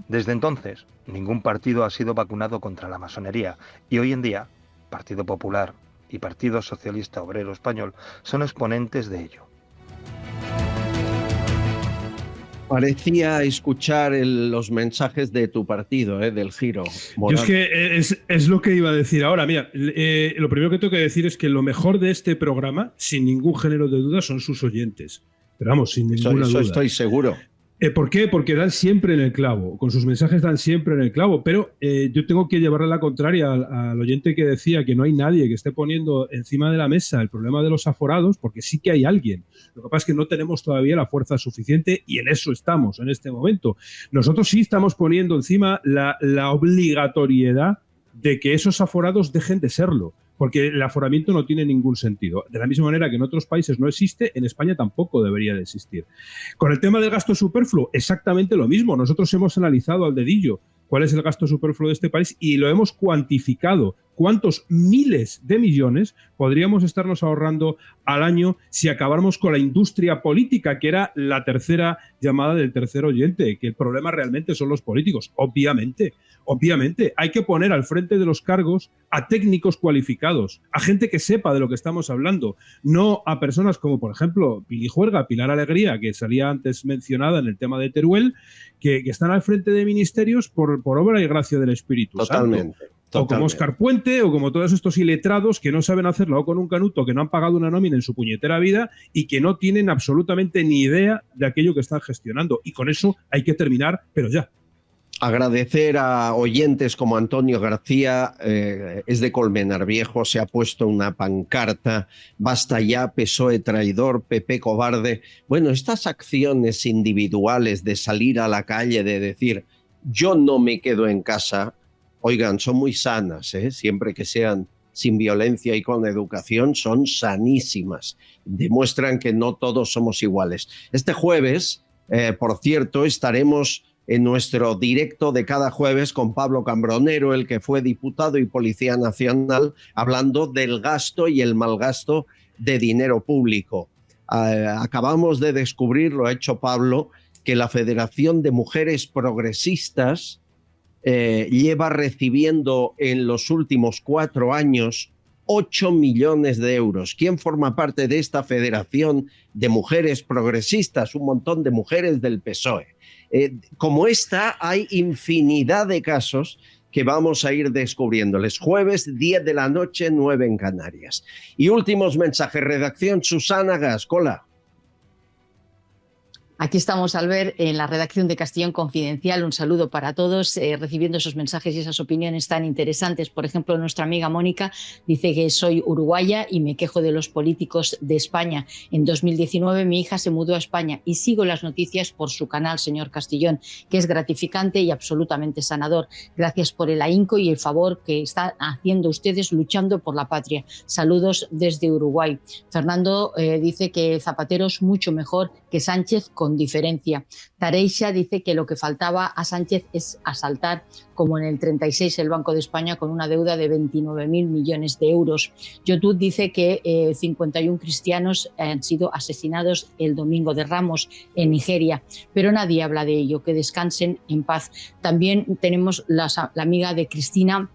Desde entonces, ningún partido ha sido vacunado contra la masonería y hoy en día, Partido Popular y Partido Socialista Obrero Español son exponentes de ello. Parecía escuchar los mensajes de tu partido, del Giro. Yo es que es lo que iba a decir ahora. Mira, lo primero que tengo que decir es que lo mejor de este programa, sin ningún género de duda, son sus oyentes. Pero vamos, sin ninguna duda. Estoy seguro. ¿Por qué? Porque dan siempre en el clavo, con sus mensajes dan siempre en el clavo, pero yo tengo que llevarle la contraria al oyente que decía que no hay nadie que esté poniendo encima de la mesa el problema de los aforados, porque sí que hay alguien. Lo que pasa es que no tenemos todavía la fuerza suficiente y en eso estamos en este momento. Nosotros sí estamos poniendo encima la obligatoriedad de que esos aforados dejen de serlo, porque el aforamiento no tiene ningún sentido. De la misma manera que en otros países no existe, en España tampoco debería de existir. Con el tema del gasto superfluo, exactamente lo mismo. Nosotros hemos analizado al dedillo cuál es el gasto superfluo de este país y lo hemos cuantificado. ¿Cuántos miles de millones podríamos estarnos ahorrando al año si acabáramos con la industria política, que era la tercera llamada del tercer oyente? Que el problema realmente son los políticos, obviamente. Obviamente, hay que poner al frente de los cargos a técnicos cualificados, a gente que sepa de lo que estamos hablando, no a personas como, por ejemplo, Pili Juerga, Pilar Alegría, que salía antes mencionada en el tema de Teruel, que están al frente de ministerios por obra y gracia del Espíritu Totalmente. Santo. O como Óscar Puente, o como todos estos iletrados que no saben hacerlo o con un canuto, que no han pagado una nómina en su puñetera vida y que no tienen absolutamente ni idea de aquello que están gestionando. Y con eso hay que terminar, pero ya. Agradecer a oyentes como Antonio García, es de Colmenar Viejo, se ha puesto una pancarta, basta ya, PSOE traidor, PP cobarde. Bueno, estas acciones individuales de salir a la calle, de decir, yo no me quedo en casa, oigan, son muy sanas, siempre que sean sin violencia y con educación, son sanísimas. Demuestran que no todos somos iguales. Este jueves, por cierto, estaremos en nuestro directo de cada jueves con Pablo Cambronero, el que fue diputado y Policía Nacional, hablando del gasto y el malgasto de dinero público. Acabamos de descubrir, lo ha hecho Pablo, que la Federación de Mujeres Progresistas lleva recibiendo en los últimos 4 años 8 millones de euros. ¿Quién forma parte de esta federación de mujeres progresistas? Un montón de mujeres del PSOE. Como esta, hay infinidad de casos que vamos a ir descubriéndoles. Jueves, 10 de la noche, 9 en Canarias. Y últimos mensajes. Redacción, Susana Gascola. Aquí estamos, Albert, en la redacción de Castellón Confidencial. Un saludo para todos, recibiendo esos mensajes y esas opiniones tan interesantes. Por ejemplo, nuestra amiga Mónica dice que soy uruguaya y me quejo de los políticos de España. En 2019 mi hija se mudó a España y sigo las noticias por su canal, señor Castellón, que es gratificante y absolutamente sanador. Gracias por el ahínco y el favor que están haciendo ustedes luchando por la patria. Saludos desde Uruguay. Fernando dice que Zapatero es mucho mejor que Sánchez con diferencia. Tareisha dice que lo que faltaba a Sánchez es asaltar, como en el 36, el Banco de España con una deuda de 29.000 millones de euros. Yotud dice que 51 cristianos han sido asesinados el domingo de Ramos en Nigeria, pero nadie habla de ello, que descansen en paz. También tenemos la amiga de Cristina,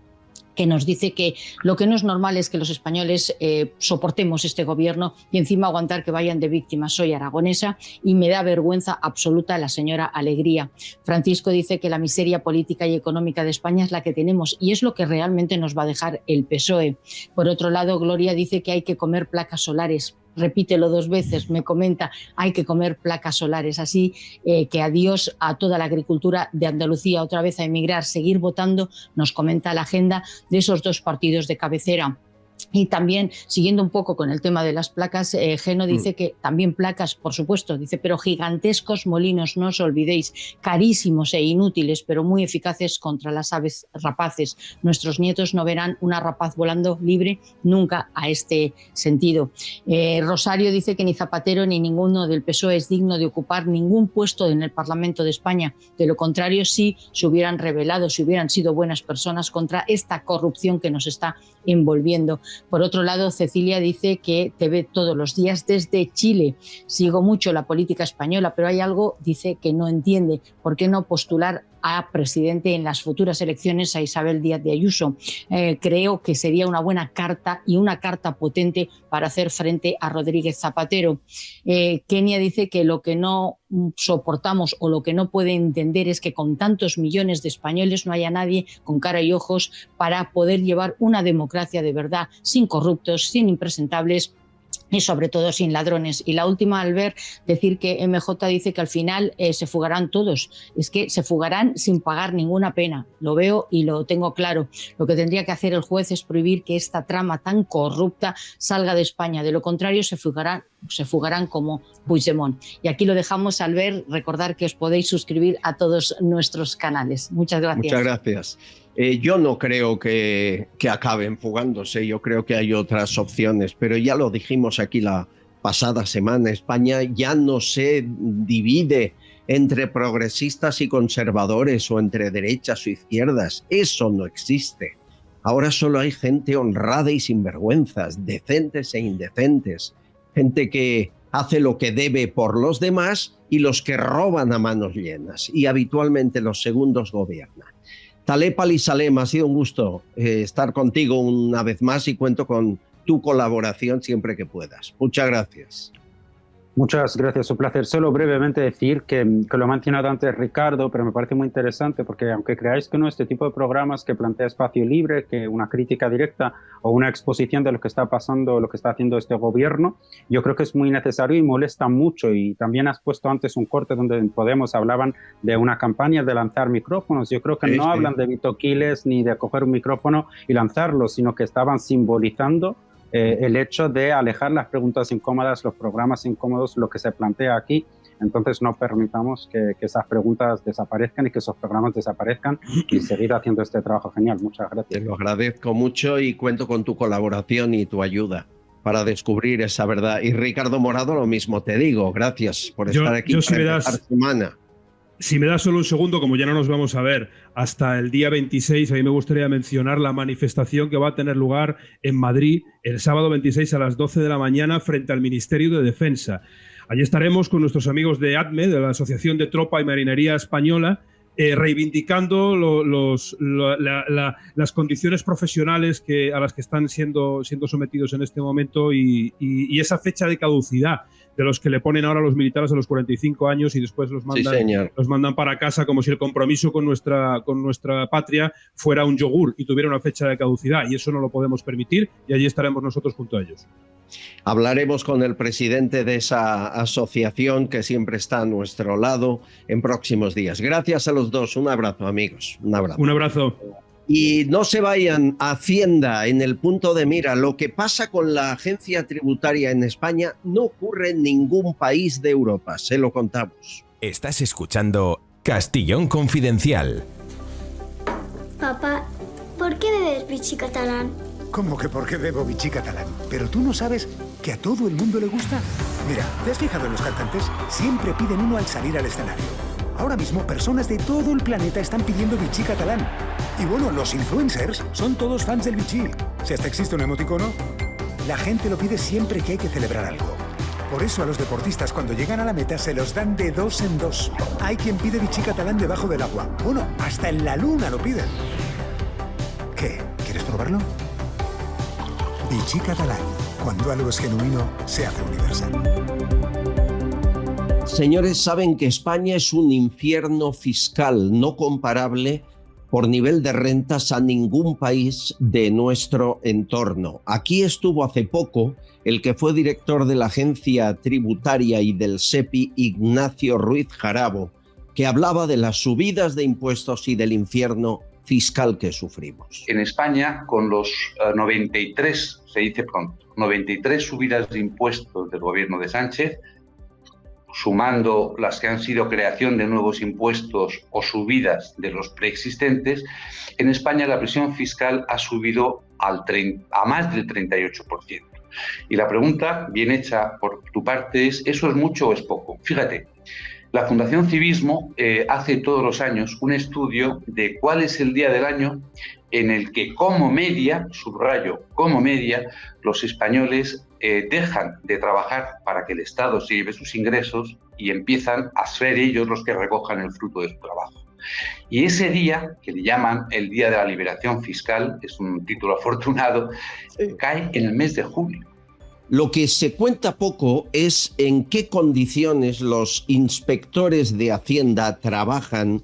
que nos dice que lo que no es normal es que los españoles soportemos este gobierno y encima aguantar que vayan de víctimas. Soy aragonesa y me da vergüenza absoluta la señora Alegría. Francisco dice que la miseria política y económica de España es la que tenemos y es lo que realmente nos va a dejar el PSOE. Por otro lado, Gloria dice que hay que comer placas solares. Repítelo 2 veces, me comenta, hay que comer placas solares. Así que adiós a toda la agricultura de Andalucía, otra vez a emigrar, seguir votando, nos comenta la agenda de esos 2 partidos de cabecera. Y también, siguiendo un poco con el tema de las placas, Geno dice que también placas, por supuesto, dice, pero gigantescos molinos, no os olvidéis, carísimos e inútiles, pero muy eficaces contra las aves rapaces. Nuestros nietos no verán una rapaz volando libre nunca a este sentido. Rosario dice que ni Zapatero ni ninguno del PSOE es digno de ocupar ningún puesto en el Parlamento de España. De lo contrario, sí se hubieran rebelado, si hubieran sido buenas personas contra esta corrupción que nos está envolviendo. Por otro lado, Cecilia dice que te ve todos los días desde Chile. Sigo mucho la política española, pero hay algo, dice, que no entiende. ¿Por qué no postular a presidente en las futuras elecciones a Isabel Díaz de Ayuso? Creo que sería una buena carta y una carta potente para hacer frente a Rodríguez Zapatero. Kenia dice que lo que no soportamos o lo que no puede entender es que con tantos millones de españoles no haya nadie con cara y ojos para poder llevar una democracia de verdad, sin corruptos, sin impresentables y sobre todo sin ladrones. Y la última, Albert, decir que MJ dice que al final se fugarán todos. Es que se fugarán sin pagar ninguna pena. Lo veo y lo tengo claro. Lo que tendría que hacer el juez es prohibir que esta trama tan corrupta salga de España. De lo contrario, se fugarán como Puigdemont. Y aquí lo dejamos, Albert. Recordar que os podéis suscribir a todos nuestros canales. Muchas gracias. Muchas gracias. Yo no creo que acaben fugándose, yo creo que hay otras opciones, pero ya lo dijimos aquí la pasada semana, España ya no se divide entre progresistas y conservadores o entre derechas o izquierdas, eso no existe. Ahora solo hay gente honrada y sinvergüenzas, decentes e indecentes, gente que hace lo que debe por los demás y los que roban a manos llenas, y habitualmente los segundos gobiernan. Taleb Ali-Salem, ha sido un gusto estar contigo una vez más y cuento con tu colaboración siempre que puedas. Muchas gracias. Muchas gracias, un placer. Solo brevemente decir que lo ha mencionado antes Ricardo, pero me parece muy interesante porque aunque creáis que no, este tipo de programas que plantea Espacio Libre, que una crítica directa o una exposición de lo que está pasando, lo que está haciendo este gobierno, yo creo que es muy necesario y molesta mucho. Y también has puesto antes un corte donde en Podemos hablaban de una campaña de lanzar micrófonos. Yo creo que no hablan de bitoquiles ni de coger un micrófono y lanzarlo, sino que estaban simbolizando el hecho de alejar las preguntas incómodas, los programas incómodos, lo que se plantea aquí. Entonces no permitamos que esas preguntas desaparezcan y que esos programas desaparezcan y seguir haciendo este trabajo genial. Muchas gracias. Te lo agradezco mucho y cuento con tu colaboración y tu ayuda para descubrir esa verdad. Y Ricardo Morado, lo mismo te digo. Gracias por estar aquí para empezar semana. Si me das solo un segundo, como ya no nos vamos a ver hasta el día 26, a mí me gustaría mencionar la manifestación que va a tener lugar en Madrid el sábado 26 a las 12 de la mañana frente al Ministerio de Defensa. Allí estaremos con nuestros amigos de ATME, de la Asociación de Tropa y Marinería Española, reivindicando las condiciones profesionales a las que están siendo sometidos en este momento y esa fecha de caducidad de los que le ponen ahora los militares a los 45 años y después los mandan para casa como si el compromiso con nuestra patria fuera un yogur y tuviera una fecha de caducidad, y eso no lo podemos permitir, y allí estaremos nosotros junto a ellos. Hablaremos con el presidente de esa asociación que siempre está a nuestro lado en próximos días. Gracias a los dos. Un abrazo, amigos. Un abrazo. Un abrazo. Y no se vayan a Hacienda en el punto de mira. Lo que pasa con la agencia tributaria en España no ocurre en ningún país de Europa. Se lo contamos. Estás escuchando Castellón Confidencial. Papá, ¿por qué bebes Vichy catalán? ¿Cómo que por qué bebo Vichy catalán? ¿Pero tú no sabes que a todo el mundo le gusta? Mira, ¿te has fijado en los cantantes? Siempre piden uno al salir al escenario. Ahora mismo personas de todo el planeta están pidiendo Vichy catalán. Y bueno, los influencers son todos fans del Vichy. Si hasta existe un emoticono, la gente lo pide siempre que hay que celebrar algo. Por eso a los deportistas cuando llegan a la meta se los dan de 2 en 2. Hay quien pide Vichy catalán debajo del agua. Bueno, hasta en la luna lo piden. ¿Qué? ¿Quieres probarlo? Vichy catalán. Cuando algo es genuino, se hace universal. Señores, saben que España es un infierno fiscal no comparable por nivel de rentas a ningún país de nuestro entorno. Aquí estuvo hace poco el que fue director de la agencia tributaria y del SEPI, Ignacio Ruiz Jarabo, que hablaba de las subidas de impuestos y del infierno fiscal que sufrimos. En España, con los 93, se dice pronto, 93 subidas de impuestos del gobierno de Sánchez, sumando las que han sido creación de nuevos impuestos o subidas de los preexistentes, en España la presión fiscal ha subido a más del 38%. Y la pregunta, bien hecha por tu parte, es ¿eso es mucho o es poco? Fíjate, la Fundación Civismo hace todos los años un estudio de cuál es el día del año en el que como media, subrayo, como media, los españoles dejan de trabajar para que el Estado se lleve sus ingresos y empiezan a ser ellos los que recojan el fruto de su trabajo. Y ese día, que le llaman el Día de la Liberación Fiscal, es un título afortunado, cae en el mes de julio. Lo que se cuenta poco es en qué condiciones los inspectores de Hacienda trabajan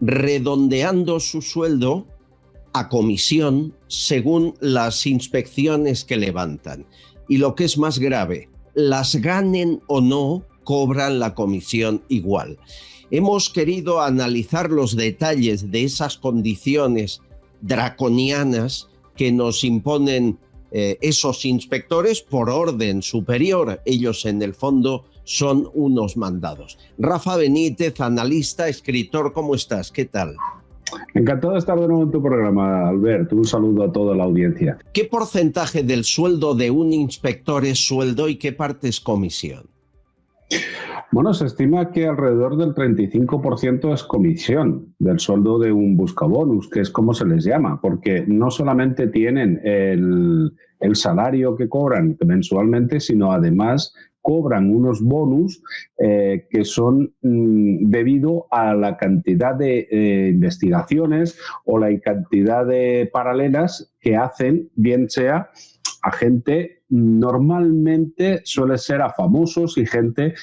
redondeando su sueldo a comisión según las inspecciones que levantan. Y lo que es más grave, las ganen o no, cobran la comisión igual. Hemos querido analizar los detalles de esas condiciones draconianas que nos imponen esos inspectores por orden superior. Ellos en el fondo son unos mandados. Rafa Benítez, analista, escritor, ¿cómo estás? ¿Qué tal? Encantado de estar de nuevo en tu programa, Albert. Un saludo a toda la audiencia. ¿Qué porcentaje del sueldo de un inspector es sueldo y qué parte es comisión? Bueno, se estima que alrededor del 35% es comisión del sueldo de un buscabonus, que es como se les llama, porque no solamente tienen el salario que cobran mensualmente, sino además cobran unos bonus que son debido a la cantidad de investigaciones o la cantidad de paralelas que hacen, bien sea a gente, normalmente suele ser a famosos y gente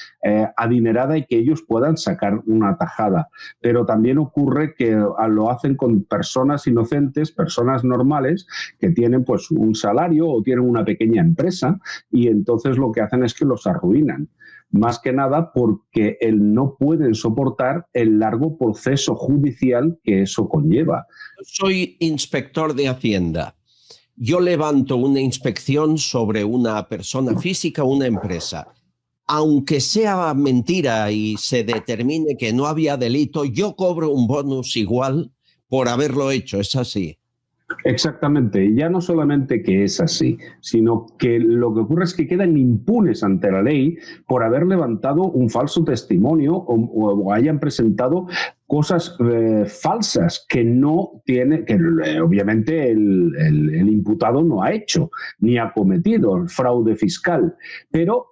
adinerada y que ellos puedan sacar una tajada. Pero también ocurre que lo hacen con personas inocentes, personas normales que tienen pues un salario o tienen una pequeña empresa y entonces lo que hacen es que los arruinan. Más que nada porque no pueden soportar el largo proceso judicial que eso conlleva. Soy inspector de Hacienda. Yo levanto una inspección sobre una persona física o una empresa. Aunque sea mentira y se determine que no había delito, yo cobro un bonus igual por haberlo hecho. ¿Es así? Exactamente. Y ya no solamente que es así, sino que lo que ocurre es que quedan impunes ante la ley por haber levantado un falso testimonio o hayan presentado cosas falsas que no tiene, que obviamente el imputado no ha hecho ni ha cometido el fraude fiscal, pero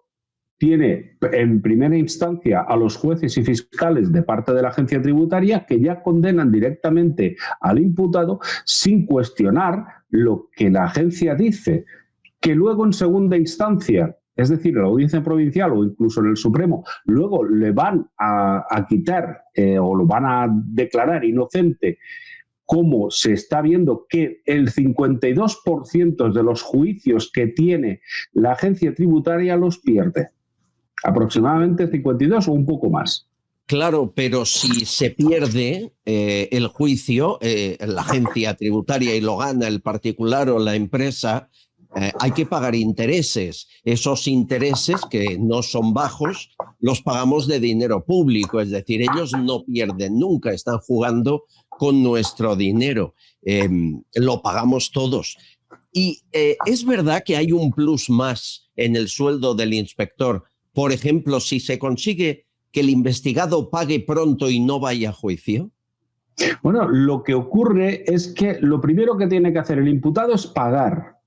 tiene en primera instancia a los jueces y fiscales de parte de la agencia tributaria que ya condenan directamente al imputado sin cuestionar lo que la agencia dice, que luego en segunda instancia, es decir, en la audiencia provincial o incluso en el Supremo, luego le van a quitar o lo van a declarar inocente, como se está viendo que el 52% de los juicios que tiene la agencia tributaria los pierde. Aproximadamente 52 o un poco más. Claro, pero si se pierde el juicio, la agencia tributaria y lo gana el particular o la empresa, hay que pagar intereses. Esos intereses, que no son bajos, los pagamos de dinero público. Es decir, ellos no pierden nunca, están jugando con nuestro dinero. Lo pagamos todos. Y es verdad que hay un plus más en el sueldo del inspector. Por ejemplo, si se consigue que el investigado pague pronto y no vaya a juicio. Bueno, lo que ocurre es que lo primero que tiene que hacer el imputado es pagar.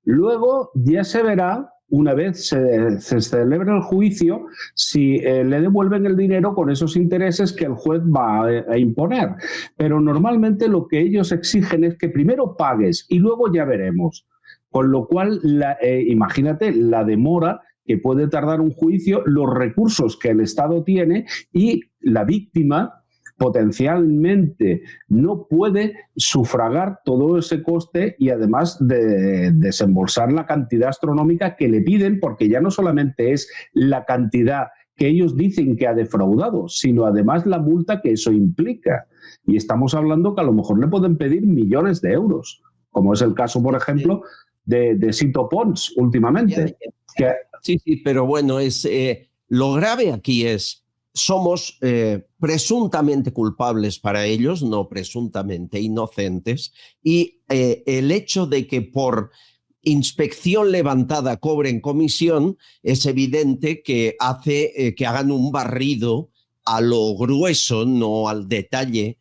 Luego ya se verá, una vez se celebre el juicio, si le devuelven el dinero con esos intereses que el juez va a imponer. Pero normalmente lo que ellos exigen es que primero pagues y luego ya veremos. Con lo cual, imagínate la demora que puede tardar un juicio, los recursos que el Estado tiene y la víctima potencialmente no puede sufragar todo ese coste y además de desembolsar la cantidad astronómica que le piden, porque ya no solamente es la cantidad que ellos dicen que ha defraudado, sino además la multa que eso implica. Y estamos hablando que a lo mejor le pueden pedir millones de euros, como es el caso, por ejemplo, de Sito Pons últimamente. Sí, pero bueno, lo grave aquí es, somos presuntamente culpables para ellos, no presuntamente inocentes, y el hecho de que por inspección levantada cobren comisión es evidente que hace que hagan un barrido a lo grueso, no al detalle,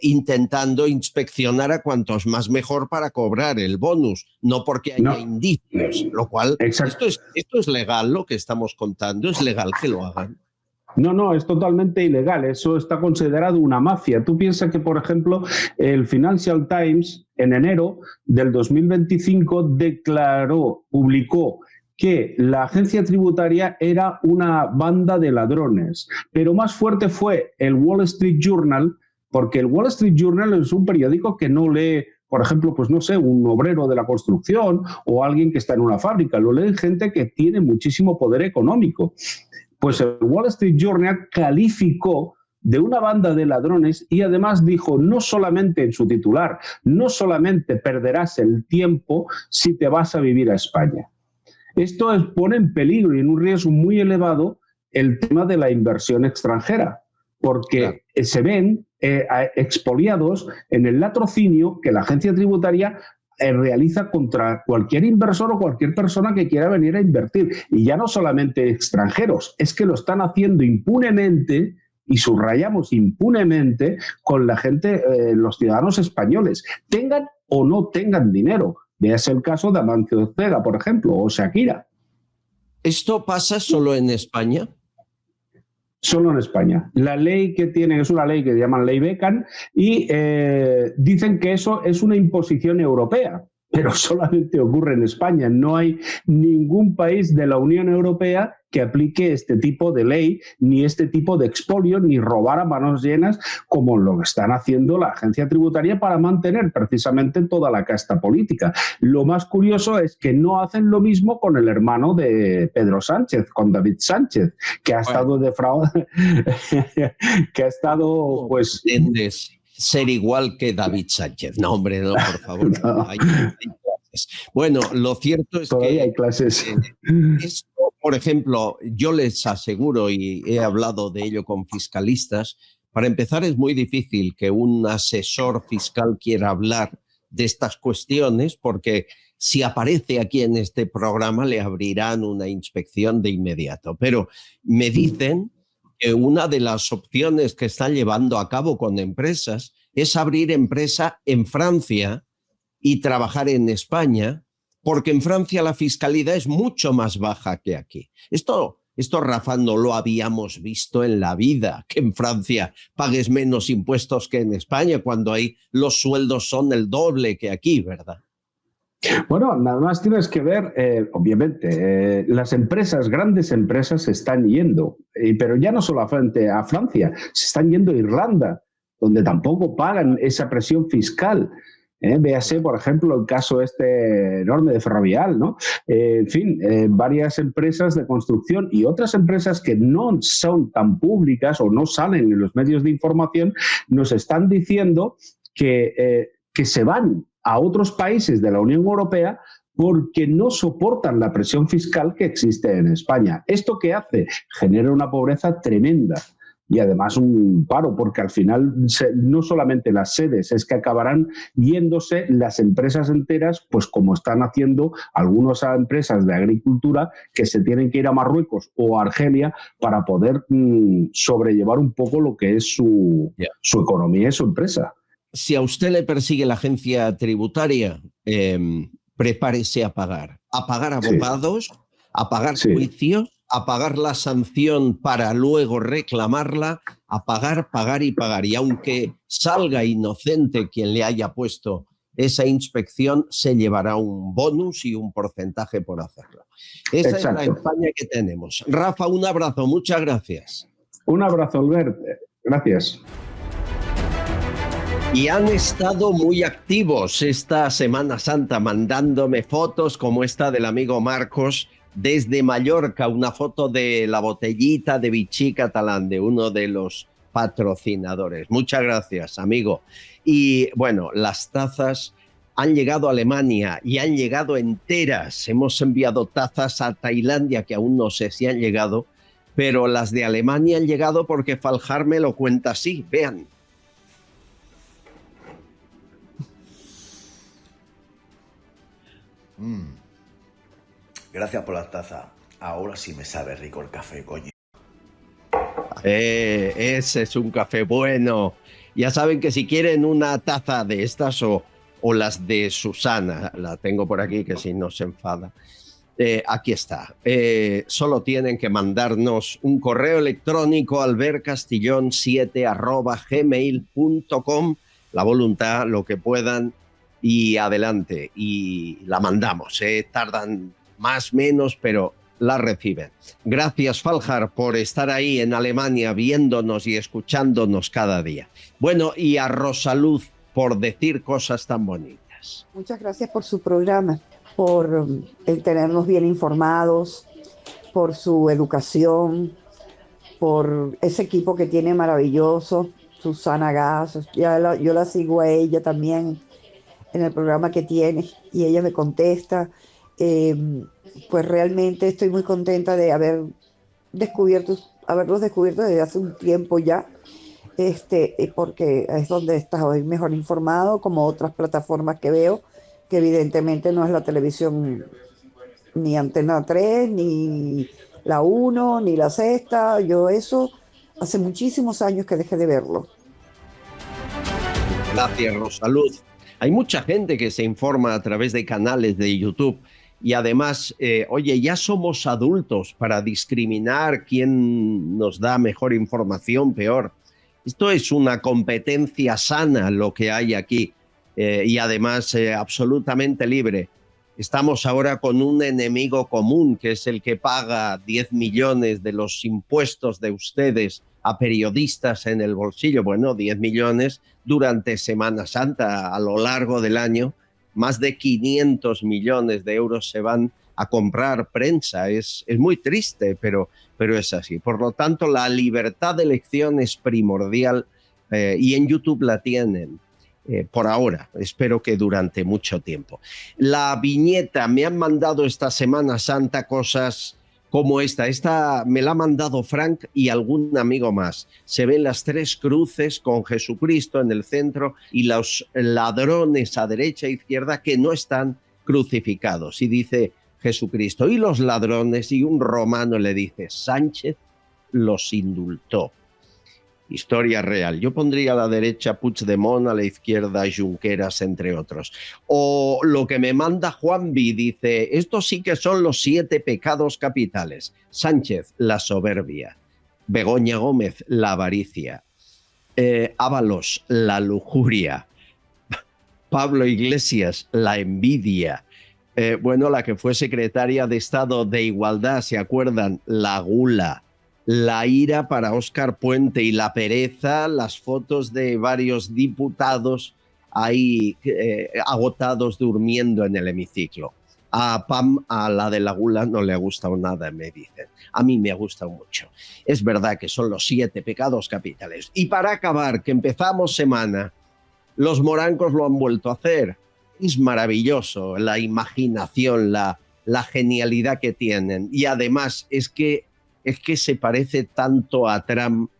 intentando inspeccionar a cuantos más mejor para cobrar el bonus, no porque haya indicios, lo cual esto es legal, lo que estamos contando, es legal que lo hagan. No, es totalmente ilegal, eso está considerado una mafia. Tú piensas que, por ejemplo, el Financial Times en enero del 2025 publicó que la agencia tributaria era una banda de ladrones, pero más fuerte fue el Wall Street Journal, porque el Wall Street Journal es un periódico que no lee, por ejemplo, pues no sé, un obrero de la construcción o alguien que está en una fábrica, lo lee gente que tiene muchísimo poder económico. Pues el Wall Street Journal calificó de una banda de ladrones y además dijo, no solamente en su titular, no solamente perderás el tiempo si te vas a vivir a España. Esto pone en peligro y en un riesgo muy elevado el tema de la inversión extranjera, porque se ven expoliados en el latrocinio que la agencia tributaria realiza contra cualquier inversor o cualquier persona que quiera venir a invertir. Y ya no solamente extranjeros, es que lo están haciendo impunemente, y subrayamos impunemente, con la gente, los ciudadanos españoles, tengan o no tengan dinero. Véase el caso de Amancio Ortega, por ejemplo, o Shakira. ¿Esto pasa solo en España? Solo en España. La ley que tienen es una ley que llaman Ley Becan y dicen que eso es una imposición europea, pero solamente ocurre en España. No hay ningún país de la Unión Europea que aplique este tipo de ley, ni este tipo de expolio, ni robar a manos llenas como lo que están haciendo la agencia tributaria para mantener precisamente toda la casta política. Lo más curioso es que no hacen lo mismo con el hermano de Pedro Sánchez, con David Sánchez, que ha estado defraudado, que ha estado pues... ser igual que David Sánchez. No, hombre, no, por favor. No. Hay clases. Bueno, lo cierto es todavía que hay clases. Esto, por ejemplo, yo les aseguro, y he hablado de ello con fiscalistas, para empezar es muy difícil que un asesor fiscal quiera hablar de estas cuestiones, porque si aparece aquí en este programa le abrirán una inspección de inmediato. Pero me dicen que una de las opciones que están llevando a cabo con empresas es abrir empresa en Francia y trabajar en España, porque en Francia la fiscalidad es mucho más baja que aquí. Esto Esto, Rafa, no lo habíamos visto en la vida, que en Francia pagues menos impuestos que en España, cuando ahí los sueldos son el doble que aquí, ¿verdad? Bueno, nada más tienes que ver, obviamente, las empresas, grandes empresas se están yendo, pero ya no solo frente a Francia, se están yendo a Irlanda, donde tampoco pagan esa presión fiscal. Véase, por ejemplo, el caso este enorme de Ferrovial, ¿no? En fin, varias empresas de construcción y otras empresas que no son tan públicas o no salen en los medios de información, nos están diciendo que se van a otros países de la Unión Europea porque no soportan la presión fiscal que existe en España. ¿Esto qué hace? Genera una pobreza tremenda. Y además un paro, porque al final no solamente las sedes, es que acabarán yéndose las empresas enteras, pues como están haciendo algunas empresas de agricultura que se tienen que ir a Marruecos o a Argelia para poder sobrellevar un poco lo que es su economía y su empresa. Si a usted le persigue la agencia tributaria, prepárese a pagar abogados, a pagar juicios, a pagar la sanción para luego reclamarla, a pagar, pagar y pagar. Y aunque salga inocente quien le haya puesto esa inspección, se llevará un bonus y un porcentaje por hacerlo. Esa Exacto. Es la España que tenemos. Rafa, un abrazo, muchas gracias. Un abrazo, Albert. Gracias. Y han estado muy activos esta Semana Santa, mandándome fotos como esta del amigo Marcos, desde Mallorca, una foto de la botellita de Vichy Catalán, de uno de los patrocinadores. Muchas gracias, amigo. Y bueno, las tazas han llegado a Alemania y han llegado enteras. Hemos enviado tazas a Tailandia, que aún no sé si han llegado, pero las de Alemania han llegado porque Faljar me lo cuenta así. Vean. Gracias por la taza. Ahora sí me sabe rico el café, coño. Ese es un café bueno. Ya saben que si quieren una taza de estas o las de Susana, la tengo por aquí que si no se enfada, aquí está. Solo tienen que mandarnos un correo electrónico albertcastillon7@gmail.com, la voluntad, lo que puedan, y adelante. Y la mandamos. Tardan más o menos, pero la reciben. Gracias, Faljar, por estar ahí en Alemania viéndonos y escuchándonos cada día. Bueno, y a Rosaluz por decir cosas tan bonitas. Muchas gracias por su programa, por el tenernos bien informados, por su educación, por ese equipo que tiene maravilloso, Susana Gas. Yo la sigo a ella también en el programa que tiene y ella me contesta. Pues realmente estoy muy contenta de haberlos descubierto desde hace un tiempo ya, porque es donde estoy mejor informado, como otras plataformas que veo, que evidentemente no es la televisión ni Antena 3, ni la 1, ni la Sexta. Yo eso hace muchísimos años que dejé de verlo. Gracias, Rosaluz. Hay mucha gente que se informa a través de canales de YouTube y además, oye, ya somos adultos para discriminar quién nos da mejor información, peor. Esto es una competencia sana lo que hay aquí y además absolutamente libre. Estamos ahora con un enemigo común, que es el que paga 10 millones de los impuestos de ustedes a periodistas en el bolsillo. Bueno, 10 millones durante Semana Santa, a lo largo del año. Más de 500 millones de euros se van a comprar prensa. Es muy triste, pero es así. Por lo tanto, la libertad de elección es primordial y en YouTube la tienen. Por ahora, espero que durante mucho tiempo. La viñeta, me han mandado esta Semana Santa cosas como esta me la ha mandado Frank y algún amigo más. Se ven las tres cruces con Jesucristo en el centro y los ladrones a derecha e izquierda que no están crucificados. Y dice Jesucristo, y los ladrones, y un romano le dice, Sánchez los indultó. Historia real. Yo pondría a la derecha Puigdemont, a la izquierda Junqueras, entre otros. O lo que me manda Juanvi, dice, estos sí que son los 7 pecados capitales. Sánchez, la soberbia. Begoña Gómez, la avaricia. Ábalos, la lujuria. Pablo Iglesias, la envidia. Bueno, la que fue secretaria de Estado de Igualdad, ¿se acuerdan? La gula. La ira para Óscar Puente y la pereza, las fotos de varios diputados ahí agotados durmiendo en el hemiciclo. A Pam, a la de la gula, no le ha gustado nada, me dicen. A mí me ha gustado mucho. Es verdad que son los 7 pecados capitales. Y para acabar, que empezamos semana, los morancos lo han vuelto a hacer. Es maravilloso la imaginación, la genialidad que tienen. Y además es que se parece tanto a Trump,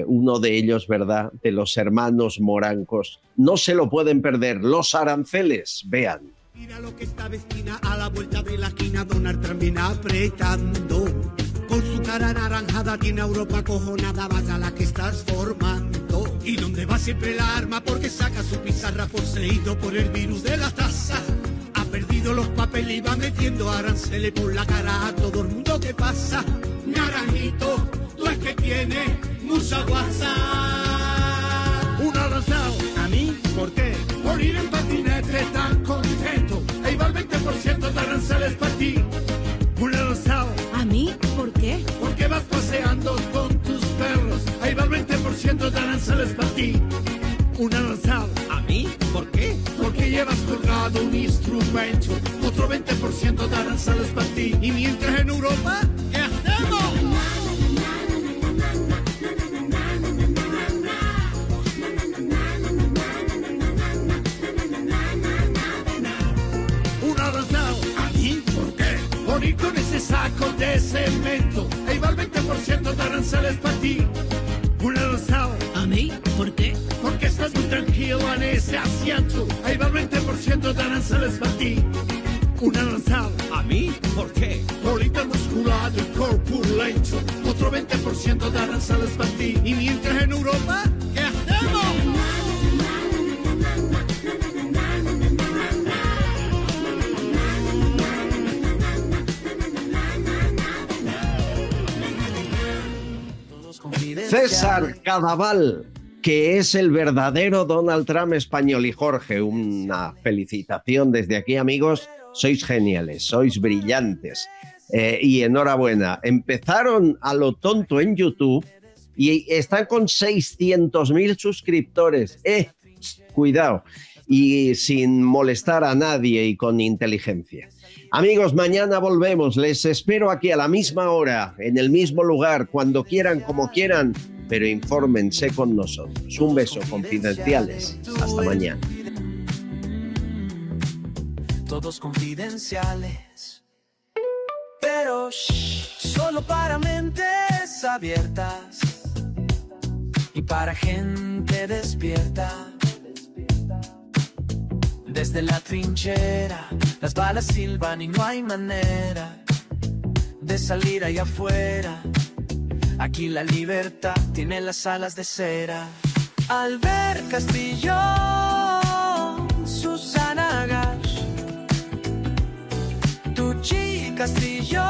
uno de ellos, ¿verdad?, de los hermanos morancos. No se lo pueden perder, los aranceles, vean. Mira lo que está vecina a la vuelta de la esquina, Donald Trump viene apretando. Con su cara anaranjada tiene a Europa cojonada, vaya la que estás formando. Y donde va siempre la arma porque saca su pizarra poseído por el virus de la tasa. Ha perdido los papeles y va metiendo aranceles por la cara a todo el mundo que pasa. Naranjito, tú es que tienes mucha guasa. Un aranzado, ¿a mí? ¿Por qué? Por ir en patinete tan contento. Ahí va el 20% de aranceles para ti. Un aranzado, ¿a mí? ¿Por qué? Porque vas paseando con tus perros. Ahí va el 20% de aranceles para ti. Un aranzado, ¿a mí? ¿Por qué? Porque llevas colgado un instrumento. Otro 20% de aranceles para ti. Y mientras en Europa, ¿qué hacemos? Un aranzado, ¿a mí? ¿Por qué? Por ir con ese saco de cemento. Ahí va el 20% de aranceles para ti. Un aranzado, ¿a mí? ¿Por qué? Porque estás muy tranquilo en ese asiento. Ahí va el 20% de aranceles para ti. Un aranzado, ¿a mí? ¿Por qué? Por ir tan musculado y corpulento. Otro 20% de aranceles para ti. Y mientras en Europa, ¿qué hacemos? César Cadaval, que es el verdadero Donald Trump español. Y Jorge, una felicitación desde aquí, amigos. Sois geniales, sois brillantes. Y enhorabuena. Empezaron a lo tonto en YouTube y están con 600.000 suscriptores. Cuidado. Y sin molestar a nadie y con inteligencia. Amigos, mañana volvemos. Les espero aquí a la misma hora, en el mismo lugar, cuando quieran, como quieran, pero infórmense con nosotros. Un beso, confidenciales. Hasta mañana. Todos confidenciales, pero solo para mentes abiertas y para gente despierta. Desde la trinchera, las balas silban y no hay manera de salir allá afuera. Aquí la libertad tiene las alas de cera. Albert Castillo, Susana Gash, Tucci Castillo,